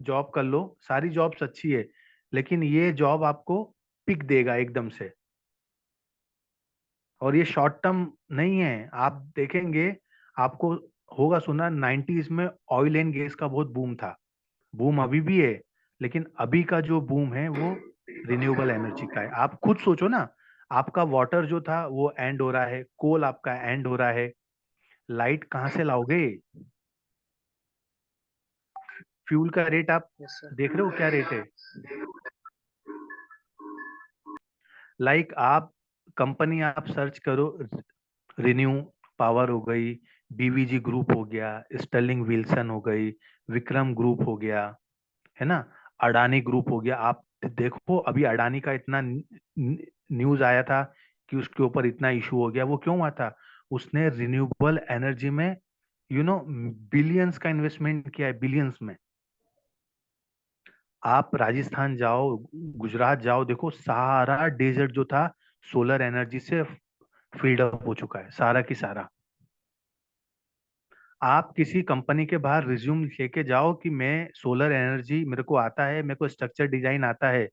जॉब कर लो, सारी जॉब्स अच्छी है, लेकिन ये जॉब आपको पिक देगा एकदम से, और ये शॉर्ट टर्म नहीं है। आप देखेंगे, आपको होगा सुना 90s में ऑयल एंड गैस का बहुत बूम था, बूम अभी भी है, लेकिन अभी का जो बूम है वो रिन्यूएबल एनर्जी का है। आप खुद सोचो ना, आपका वाटर जो था वो एंड हो रहा है, कोल आपका एंड हो रहा है, लाइट कहाँ से लाओगे? फ्यूल का रेट आप देख रहे हो क्या रेट है? लाइक आप कंपनी आप सर्च करो, रिन्यू पावर हो गई, बीवीजी ग्रुप हो गया, स्टर्लिंग विल्सन हो गई, विक्रम ग्रुप हो गया, है ना, अडानी ग्रुप हो गया। आप देखो अभी अडानी का इतना न्यूज आया था कि उसके ऊपर इतना इशू हो गया, वो क्यों हुआ था? उसने रिन्यूएबल एनर्जी में बिलियंस का इन्वेस्टमेंट किया है, बिलियंस में। आप राजस्थान जाओ, गुजरात जाओ, देखो सारा डेजर्ट जो था सोलर एनर्जी से फील्ड अप हो चुका है, सारा की सारा। आप किसी कंपनी के बाहर रिज्यूम लेके जाओ कि मैं सोलर एनर्जी मेरे को आता है, मेरे को स्ट्रक्चर डिजाइन आता है,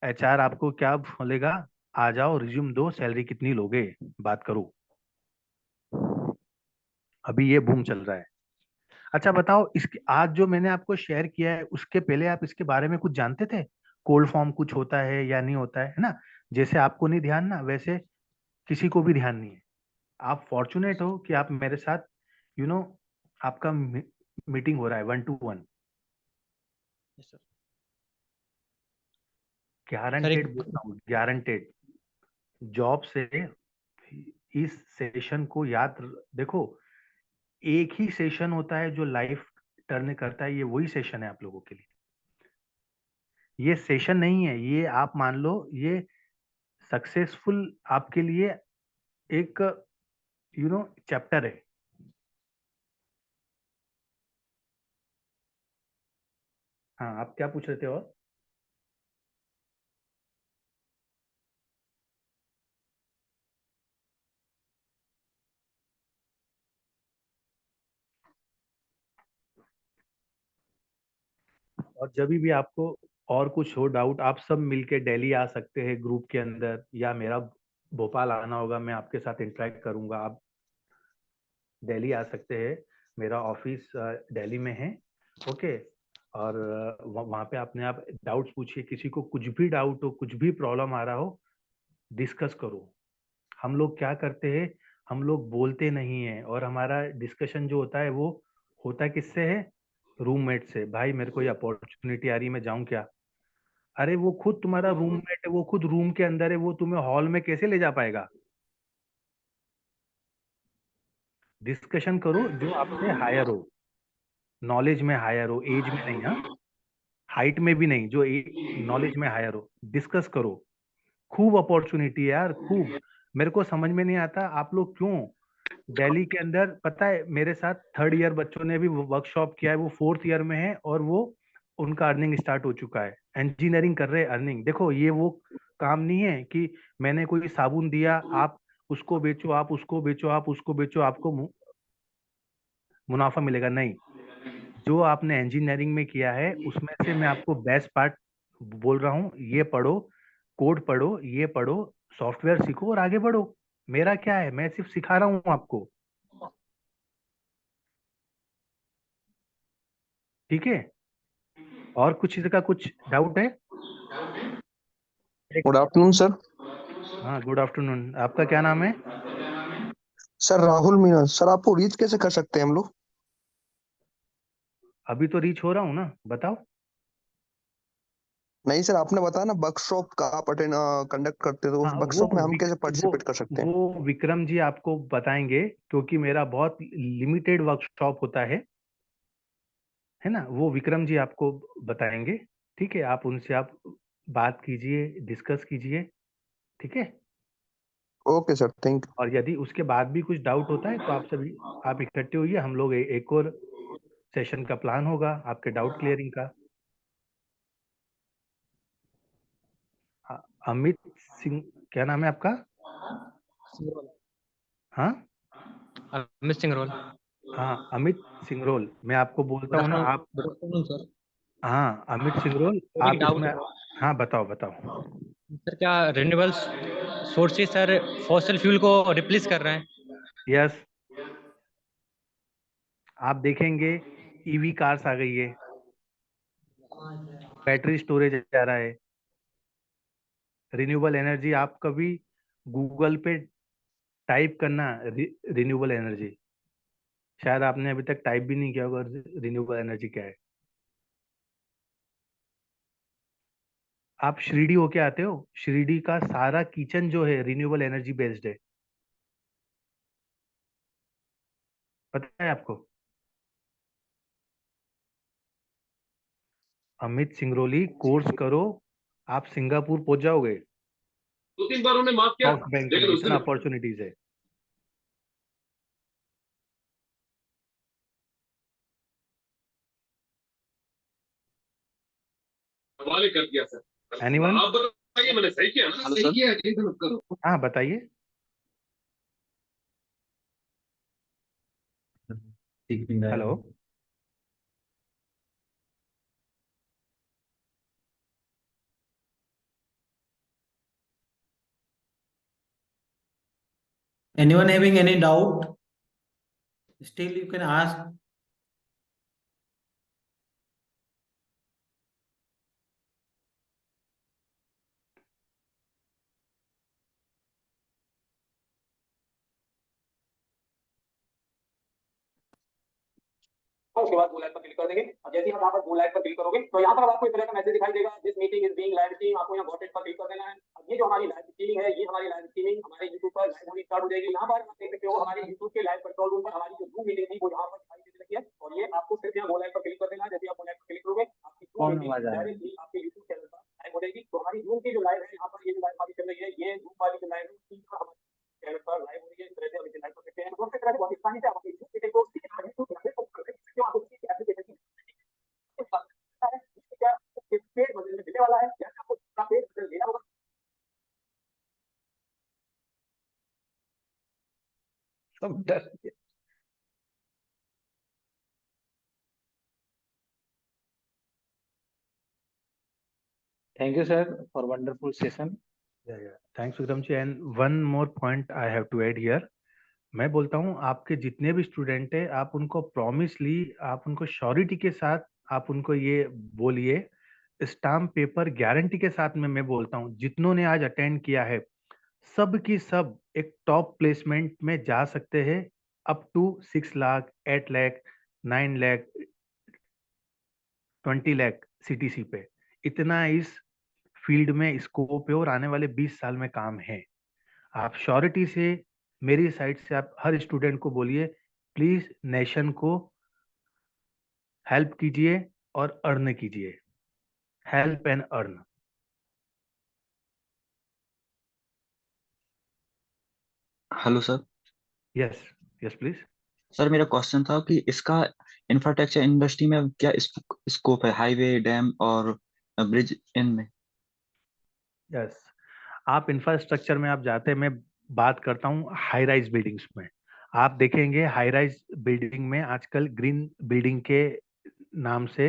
एचआर आपको क्या बोलेगा? आ जाओ, रिज्यूम दो, सैलरी कितनी लोगे, बात करो। अभी ये बूम चल रहा है। अच्छा बताओ, इसके आज जो मैंने आपको शेयर किया है उसके पहले आप इसके बारे में कुछ जानते थे? कोल्ड फॉर्म कुछ होता है या नहीं होता है ना? जैसे आपको नहीं ध्यान ना, वैसे किसी को भी ध्यान नहीं है। आप फॉर्चुनेट हो कि आप मेरे साथ यू नो आपका मीटिंग हो रहा है 1-to-1। गारंटेड बोलता हूँ, गारंटेड। जॉब से इस सेशन को याद देखो, एक ही सेशन होता है जो लाइफ टर्न करता है, ये वही सेशन है आप लोगों के लिए। ये सेशन नहीं है, ये आप मान लो ये सक्सेसफुल आपके लिए एक चैप्टर है। हाँ, आप क्या पूछ रहे थे? और जब भी आपको और कुछ हो डाउट, आप सब मिलके दिल्ली आ सकते हैं ग्रुप के अंदर, या मेरा भोपाल आना होगा, मैं आपके साथ इंटरेक्ट करूंगा। आप दिल्ली आ सकते हैं, मेरा ऑफिस दिल्ली में है, ओके। और वहाँ पे अपने आप डाउट्स पूछिए, किसी को कुछ भी डाउट हो, कुछ भी प्रॉब्लम आ रहा हो, डिस्कस करो। हम लोग क्या करते हैं, हम लोग बोलते नहीं है, और हमारा डिस्कशन जो होता है वो होता किससे है? रूममेट से। भाई मेरे को ये अपॉर्चुनिटी आ रही है, मैं जाऊं क्या? अरे वो खुद तुम्हारा रूममेट है, वो खुद रूम के अंदर है, वो तुम्हें हॉल में कैसे ले जा पाएगा? डिस्कशन करो जो आपसे हायर हो, नॉलेज में हायर हो, एज में नहीं, हाँ, हाइट में भी नहीं, जो नॉलेज में हायर हो, डिस्कस करो। खूब अपॉर्चुनिटी है यार, खूब। मेरे को समझ में नहीं आता आप लोग क्यों दिल्ली के अंदर, पता है मेरे साथ 3rd ईयर बच्चों ने भी वर्कशॉप किया है, वो 4th ईयर में है, और वो उनका अर्निंग स्टार्ट हो चुका है, इंजीनियरिंग कर रहे हैं, अर्निंग। देखो ये वो काम नहीं है कि मैंने कोई साबुन दिया, आप उसको बेचो, आप उसको बेचो, आप उसको बेचो, आपको मुनाफा मिलेगा, नहीं। जो आपने इंजीनियरिंग में किया है उसमें से मैं आपको बेस्ट पार्ट बोल रहा हूँ, ये पढ़ो, कोड पढ़ो, ये पढ़ो, सॉफ्टवेयर सीखो और आगे बढ़ो। मेरा क्या है, मैं सिर्फ सिखा रहा हूँ आपको, ठीक है। और कुछ इसका कुछ डाउट है? Good afternoon sir. हाँ, गुड आफ्टरनून। आपका क्या नाम है? सर राहुल मीना। सर आपको रीच कैसे कर सकते हैं हम लोग? अभी तो रीच हो रहा हूँ ना, बताओ। नहीं सर, आपने बताया ना वर्कशॉप का आप अटेंड कंडक्ट करते हो, तो उस हाँ, वर्कशॉप में हम कैसे पार्टिसिपेट कर सकते हैं? वो विक्रम जी आपको बताएंगे, क्योंकि मेरा बहुत लिमिटेड वर्कशॉप होता है ना। वो विक्रम जी आपको बताएंगे, ठीक है। आप उनसे आप बात कीजिए, डिस्कस कीजिए, ठीक है। Okay sir, thank you. और यदि उसके बाद भी कुछ डाउट होता है तो आप इकट्ठे होइए, हम लोग एक और सेशन का प्लान होगा आपके डाउट क्लियरिंग का। अमित सिंह, क्या नाम है आपका? हाँ अमित सिंगरोल। हाँ, अमित सिंगरोल। मैं आपको बोलता हूँ ना, आप, सर, हाँ अमित सिंगरोल, एक आप डाउट इसमें, है हाँ बताओ बताओ। सर, क्या renewables sources sir fossil fuel को रिप्लेस कर रहे हैं? यस, आप देखेंगे ईवी कार्स आ गई है, बैटरी स्टोरेज आ रहा है, रिन्यूएबल एनर्जी। आप कभी गूगल पे टाइप करना रिन्यूएबल एनर्जी, शायद आपने अभी तक टाइप भी नहीं किया होगा रिन्यूएबल एनर्जी क्या है। आप शिरडी होके आते हो, शिरडी का सारा किचन जो है रिन्यूएबल एनर्जी बेस्ड है, पता है आपको? अमित सिंगरोली, कोर्स करो, आप सिंगापुर पहुंच जाओगे। 2-3 बार उन्हें माफ किया, सॉफ्ट बैंक लेकिन में उस इतना दिन अपॉर्चुनिटीज है। हवाले कर दिया सर। एनीवन? आप बताइए, मैंने सही किया ना? सही किया है, टेंशन मत करो। हाँ बताइए। Hello, Anyone having any doubt? Still you can ask. उसके बाद गो लाइव पर क्लिक कर देंगे। अब जैसे ही आप यहाँ पर गो लाइव पर क्लिक करोगे तो यहाँ पर आपको इस तरह का मैसेज दिखाई देगा, this meeting is being live stream. आपको यहाँ गॉट इट पर क्लिक कर देना है। अब ये जो हमारी लाइव स्ट्रीमिंग है, ये हमारी लाइव स्ट्रीमिंग हमारे यूट्यूब पर लाइव होनी स्टार्ट हो जाएगी। यहाँ पर आप देख सकते हो हमारे यूट्यूब के लाइव कंट्रोल रूम पर हमारी जो जूम मीटिंग थी वो यहाँ पर दिखाई दे रही है, और ये आपको सिर्फ यहाँ गो लाइव पर क्लिक कर देना है। जैसे आप गो लाइव पर क्लिक करोगे आपकी जूम मीटिंग डायरेक्टली आपके यूट्यूब चैनल पर लाइव हो जाएगी। तो हमारी जूम की जो लाइव है, यहाँ पर ये जो लाइव हमारी चल रही है, ये जूम वाली जो लाइव है हमारे चैनल पर लाइव हो रही है। इस तरह से हम इसे लाइव कर सकते हैं। दूसरी तरह से बहुत आसानी से आप अपनी जूम मीटिंग को यूट्यूब चैनल पर कर सकते हो। आप उसकी एप्लीकेशन पेड वर्जन में मिलने वाला है, या आपको पेड वर्जन लेना होगा। सब डर गए। Thank you, sir, for wonderful session. Thanks Vikram ji. And one more point I have to add here. मैं बोलता हूँ आपके जितने भी स्टूडेंट है, आप उनको प्रॉमिसली, आप उनको श्योरिटी के साथ आप उनको ये बोलिए, स्टाम्प पेपर गारंटी के साथ में मैं बोलता हूँ, जितनों ने आज अटेंड किया है सब की सब एक टॉप प्लेसमेंट में जा सकते हैं, up to 6 lakh, 8 lakh, 9 lakh, 20 lakh CTC पे। इतना इस फील्ड में स्कोप है और आने वाले 20 साल में काम है। आप श्योरिटी से मेरी साइड से आप हर स्टूडेंट को बोलिए, प्लीज नेशन को हेल्प कीजिए और अर्न कीजिए। Help and earn. Hello sir. Yes yes please. Sir मेरा क्वेश्चन था कि इसका इंफ्रास्ट्रक्चर इंडस्ट्री में क्या स्कोप है, हाईवे, डैम और ब्रिज इनमें? यस, आप इंफ्रास्ट्रक्चर में आप जाते हैं, मैं बात करता हूँ हाई राइज बिल्डिंग्स में। आप देखेंगे हाई राइज बिल्डिंग में आजकल ग्रीन बिल्डिंग के नाम से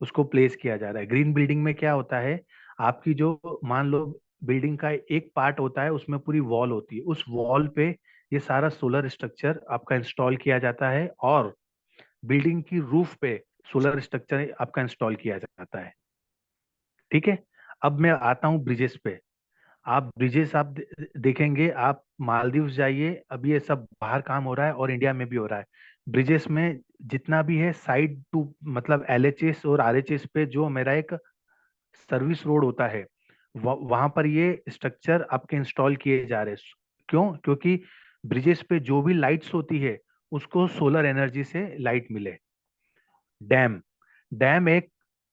उसको प्लेस किया जा रहा है। ग्रीन बिल्डिंग में क्या होता है, आपकी जो मान लो बिल्डिंग का एक पार्ट होता है, उसमें पूरी वॉल होती है, उस वॉल पे ये सारा सोलर स्ट्रक्चर आपका इंस्टॉल किया जाता है और बिल्डिंग की रूफ पे सोलर स्ट्रक्चर आपका इंस्टॉल किया जाता है। ठीक है, अब मैं आता हूँ ब्रिजेस पे। आप ब्रिजेस आप देखेंगे, आप मालदीव जाइए, अब ये सब बाहर काम हो रहा है और इंडिया में भी हो रहा है। ब्रिजेस में जितना भी है साइड टू मतलब एलएचएस और आरएचएस पे जो मेरा एक सर्विस रोड होता है, वहां पर ये स्ट्रक्चर आपके इंस्टॉल किए जा रहे हैं। क्यों? क्योंकि ब्रिजेस पे जो भी लाइट्स होती है उसको सोलर एनर्जी से लाइट मिले। डैम डैम एक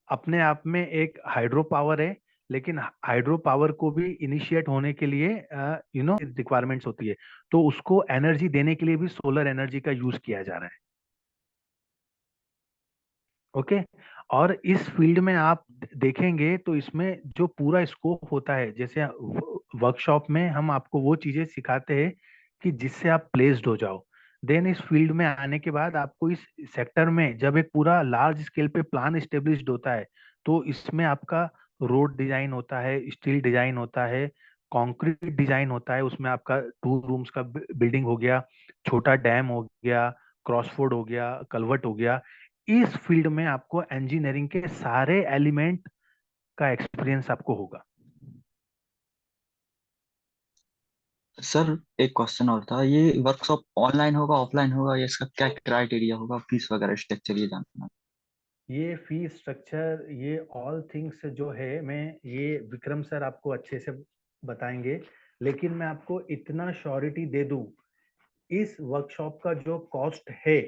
अपने आप में एक हाइड्रो पावर है, लेकिन हाइड्रो पावर को भी इनिशिएट होने के लिए रिक्वायरमेंट्स होती है, तो उसको एनर्जी देने के लिए भी सोलर एनर्जी का यूज किया जा रहा है। ओके, और इस फील्ड में आप देखेंगे तो इसमें जो पूरा स्कोप होता है, जैसे वर्कशॉप में हम आपको वो चीजें सिखाते हैं कि जिससे आप प्लेस्ड हो जाओ। देन इस फील्ड में आने के बाद आपको इस सेक्टर में जब एक पूरा लार्ज स्केल पे प्लान एस्टेब्लिश्ड होता है, तो इसमें आपका रोड डिजाइन होता है, स्टील डिजाइन होता है, कंक्रीट डिजाइन होता है, उसमें आपका 2 रूम्स का बिल्डिंग हो गया, छोटा डैम हो गया, क्रॉसफोर्ड हो गया, कलवर्ट हो गया। इस फील्ड में आपको इंजीनियरिंग के सारे एलिमेंट का एक्सपीरियंस आपको होगा। सर एक क्वेश्चन और था, ये वर्कशॉप ऑनलाइन होगा ऑफलाइन होगा, या इसका क्या क्राइटेरिया होगा, फीस वगैरह स्ट्रक्चर ये जानना। ये फी स्ट्रक्चर, ये ऑल थिंग्स जो है, मैं ये विक्रम सर आपको अच्छे से बताएंगे, लेकिन मैं आपको इतना श्योरिटी दे दूं, इस वर्कशॉप का जो कॉस्ट है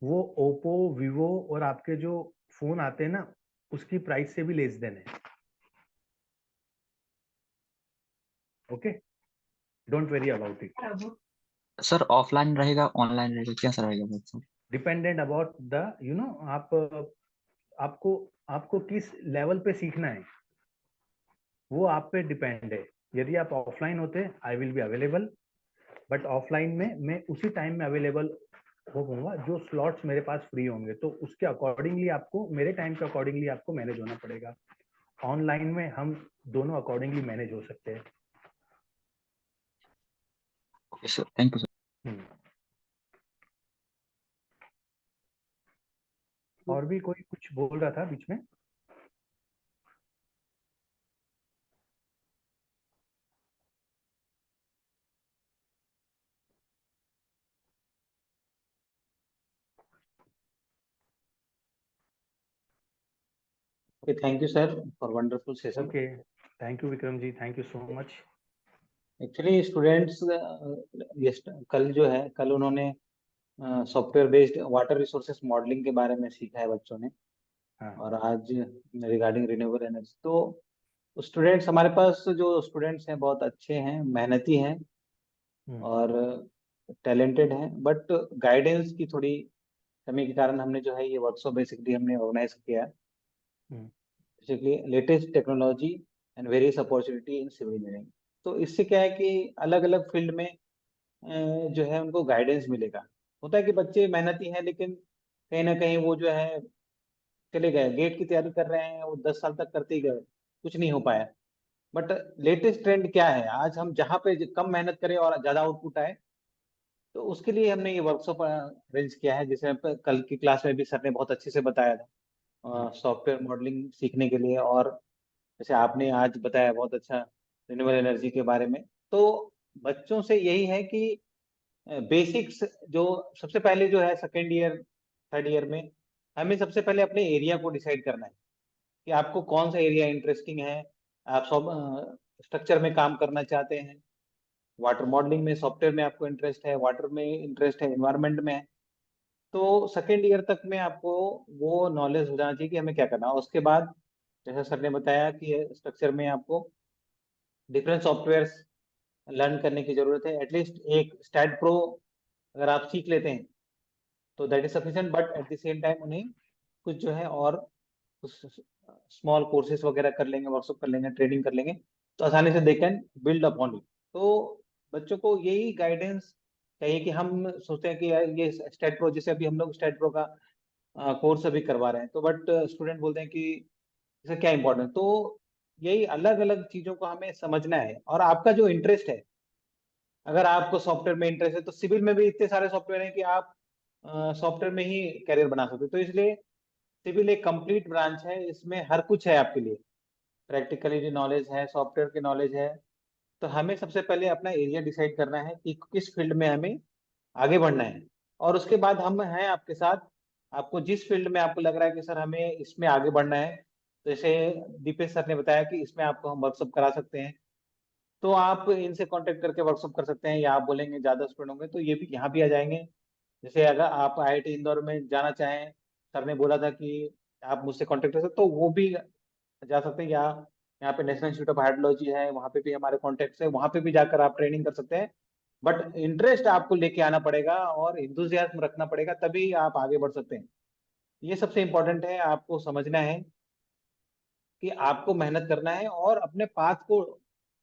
वो ओप्पो, वीवो और आपके जो फोन आते हैं ना उसकी प्राइस से भी लेस देन है। Okay, don't very about it. Sir offline रहेगा ऑनलाइन रहेगा, कैसा रहेगा वर्कशॉप? डिपेंडेंट अबाउट द आप आपको आपको किस लेवल पे सीखना है वो आप पे डिपेंड है। यदि आप ऑफलाइन होते I will be available, but offline में मैं उसी टाइम में अवेलेबल हो पाऊंगा जो स्लॉट्स मेरे पास फ्री होंगे, तो उसके अकॉर्डिंगली आपको मेरे टाइम के अकॉर्डिंगली आपको मैनेज होना पड़ेगा। ऑनलाइन में हम दोनों अकॉर्डिंगली मैनेज हो सकते हैं। Okay sir, thank you sir. और भी कोई कुछ बोल रहा था बीच में? Okay, thank you sir for wonderful session. Okay, thank you Vikram ji, thank you so much. Actually students कल जो है, कल उन्होंने software based water resources modelling के बारे में सीखा है बच्चों ने। हाँ। और आज रिगार्डिंग रिन्यूएबल एनर्जी, तो स्टूडेंट्स हमारे पास जो स्टूडेंट्स हैं बहुत अच्छे हैं, मेहनती हैं और टैलेंटेड हैं, बट गाइडेंस की थोड़ी कमी के कारण हमने जो है ये वर्कशॉप बेसिकली हमने ऑर्गेनाइज किया। Basically latest technology and various opportunity in civil engineering. तो इससे क्या है कि अलग अलग फील्ड में जो है उनको गाइडेंस मिलेगा। होता है कि बच्चे मेहनती हैं लेकिन कहीं ना कहीं वो जो है चले गए, गेट की तैयारी कर रहे हैं, वो 10 साल तक करते ही गए, कुछ नहीं हो पाया। बट लेटेस्ट ट्रेंड क्या है, आज हम जहाँ पे कम मेहनत करें और ज्यादा आउटपुट आए, तो उसके लिए हमने ये वर्कशॉप अरेंज किया है, जिसमें कल की क्लास में भी सर ने बहुत अच्छे से बताया था सॉफ्टवेयर मॉडलिंग सीखने के लिए। और जैसे आपने आज बताया बहुत अच्छा रिन्यूएबल एनर्जी के बारे में। तो बच्चों से यही है कि बेसिक्स जो सबसे पहले जो है सेकेंड ईयर थर्ड ईयर में हमें सबसे पहले अपने एरिया को डिसाइड करना है कि आपको कौन सा एरिया इंटरेस्टिंग है। आप सब स्ट्रक्चर में काम करना चाहते हैं, वाटर मॉडलिंग में, सॉफ्टवेयर में आपको इंटरेस्ट है, वाटर में इंटरेस्ट है, एनवायरनमेंट में है, तो सेकेंड ईयर तक में आपको वो नॉलेज हो जाना चाहिए कि हमें क्या करना है। उसके बाद जैसा सर ने बताया कि स्ट्रक्चर में आपको डिफरेंट सॉफ्टवेयर लर्न करने की जरूरत है। एटलीस्ट एक स्टैट प्रो अगर आप सीख लेते हैं तो that is sufficient, but at the same time उन्हें कुछ जो है और स्मॉल कोर्सेज वगैरह कर लेंगे, वर्कशॉप कर लेंगे, ट्रेनिंग कर लेंगे, तो आसानी से they can build upon it. तो बच्चों को यही गाइडेंस चाहिए कि हम सोचते हैं कि यार ये स्टेट प्रो, जैसे अभी हम लोग स्टेट प्रो का कोर्स अभी करवा रहे हैं, तो बट स्टूडेंट बोलते हैं कि इसका क्या इम्पोर्टेंट। तो यही अलग अलग चीजों को हमें समझना है, और आपका जो इंटरेस्ट है, अगर आपको सॉफ्टवेयर में इंटरेस्ट है तो सिविल में भी इतने सारे सॉफ्टवेयर हैं कि आप सॉफ्टवेयर में ही करियर बना सकते हो। तो इसलिए सिविल एक कंप्लीट ब्रांच है, इसमें हर कुछ है आपके लिए, प्रैक्टिकली नॉलेज है, सॉफ्टवेयर की नॉलेज है। तो हमें सबसे पहले अपना एरिया डिसाइड करना है कि किस फील्ड में हमें आगे बढ़ना है, और उसके बाद हम हैं आपके साथ। आपको जिस फील्ड में आपको लग रहा है कि सर हमें इसमें आगे बढ़ना है, तो जैसे दीपेश सर ने बताया कि इसमें आपको हम वर्कशॉप करा सकते हैं, तो आप इनसे कांटेक्ट करके वर्कशॉप कर सकते हैं, या आप बोलेंगे ज्यादा स्टूडेंट होंगे तो ये भी यहाँ भी आ जाएंगे। जैसे अगर आप आईआईटी इंदौर में जाना चाहें, सर ने बोला था कि आप मुझसे कांटेक्ट कर सकते, तो वो भी जा सकते हैं। या यहाँ पे नेशनल इंस्टीट्यूट ऑफ हाइड्रोलॉजी है, वहाँ पे भी हमारे कॉन्टेक्ट है, वहाँ पे भी जाकर आप ट्रेनिंग कर सकते हैं। बट इंटरेस्ट आपको लेके आना पड़ेगा और इंथुजियाज्म रखना पड़ेगा, तभी आप आगे बढ़ सकते हैं। ये सबसे इम्पोर्टेंट है, आपको समझना है कि आपको मेहनत करना है और अपने पाथ को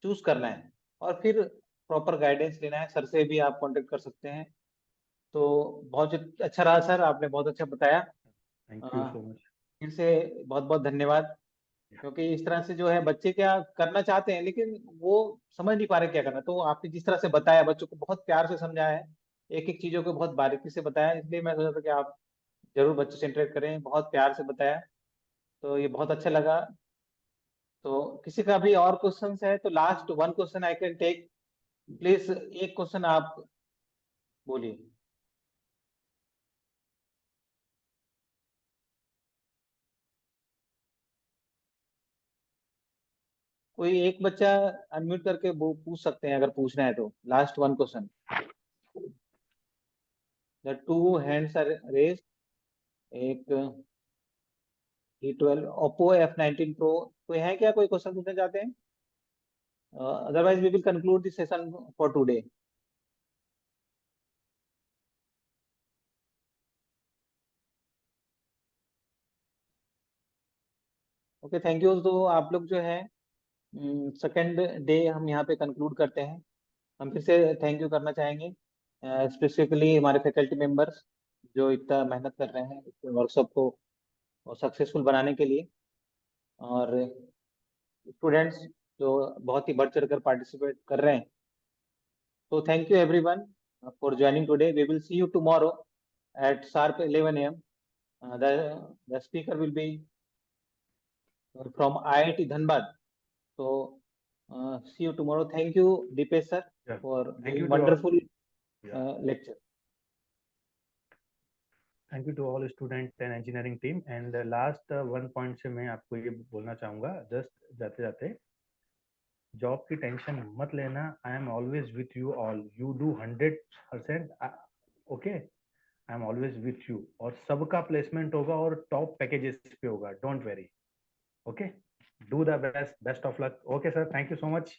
चूज करना है, और फिर प्रॉपर गाइडेंस लेना है। सर से भी आप कांटेक्ट कर सकते हैं। तो बहुत अच्छा रहा सर, आपने बहुत अच्छा बताया। Thank you so much. फिर से बहुत बहुत धन्यवाद, क्योंकि इस तरह से जो है बच्चे क्या करना चाहते हैं लेकिन वो समझ नहीं पा रहे क्या करना। तो आपने जिस तरह से बताया, बच्चों को बहुत प्यार से समझाया है, एक एक चीजों को बहुत बारीकी से बताया, इसलिए मैं सोचा था कि आप जरूर बच्चों से इंटरेक्ट करें। बहुत प्यार से बताया, तो ये बहुत अच्छा लगा। तो किसी का भी और क्वेश्चन है तो last one question I can take, please एक क्वेश्चन आप बोलिए। कोई एक बच्चा अनम्यूट करके वो पूछ सकते हैं अगर पूछना है तो, last one question. The two hands are raised. एक E12 ओप्पो F19 प्रो, कोई है क्या, कोई क्वेश्चन पूछना चाहते हैं? Otherwise we will conclude this session for today. Okay, thank you. तो आप लोग जो है सेकेंड डे हम यहाँ पे कंक्लूड करते हैं। हम फिर से थैंक यू करना चाहेंगे स्पेसिफिकली हमारे फैकल्टी मेंबर्स जो इतना मेहनत कर रहे हैं वर्कशॉप को सक्सेसफुल बनाने के लिए, और स्टूडेंट्स जो बहुत ही बढ़ चढ़ कर पार्टिसिपेट कर रहे हैं। तो thank you everyone for joining today. We will see you tomorrow at sharp 11 a.m. The speaker will be from IIT Dhanbad. So see you tomorrow. Thank you, Deepesh sir, for Thank you to wonderful lecture. Thank you to all student and engineering team. And last one point से मैं आपको ये बोलना चाहूँगा just जाते जाते, job की tension मत लेना। I am always with you all, you do 100%, okay, I am always with you, और सबका प्लेसमेंट होगा और टॉप पैकेजेस पे होगा, don't very, okay, do the best, best of luck. Okay sir, thank you so much.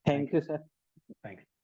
Thank you sir. Thank you.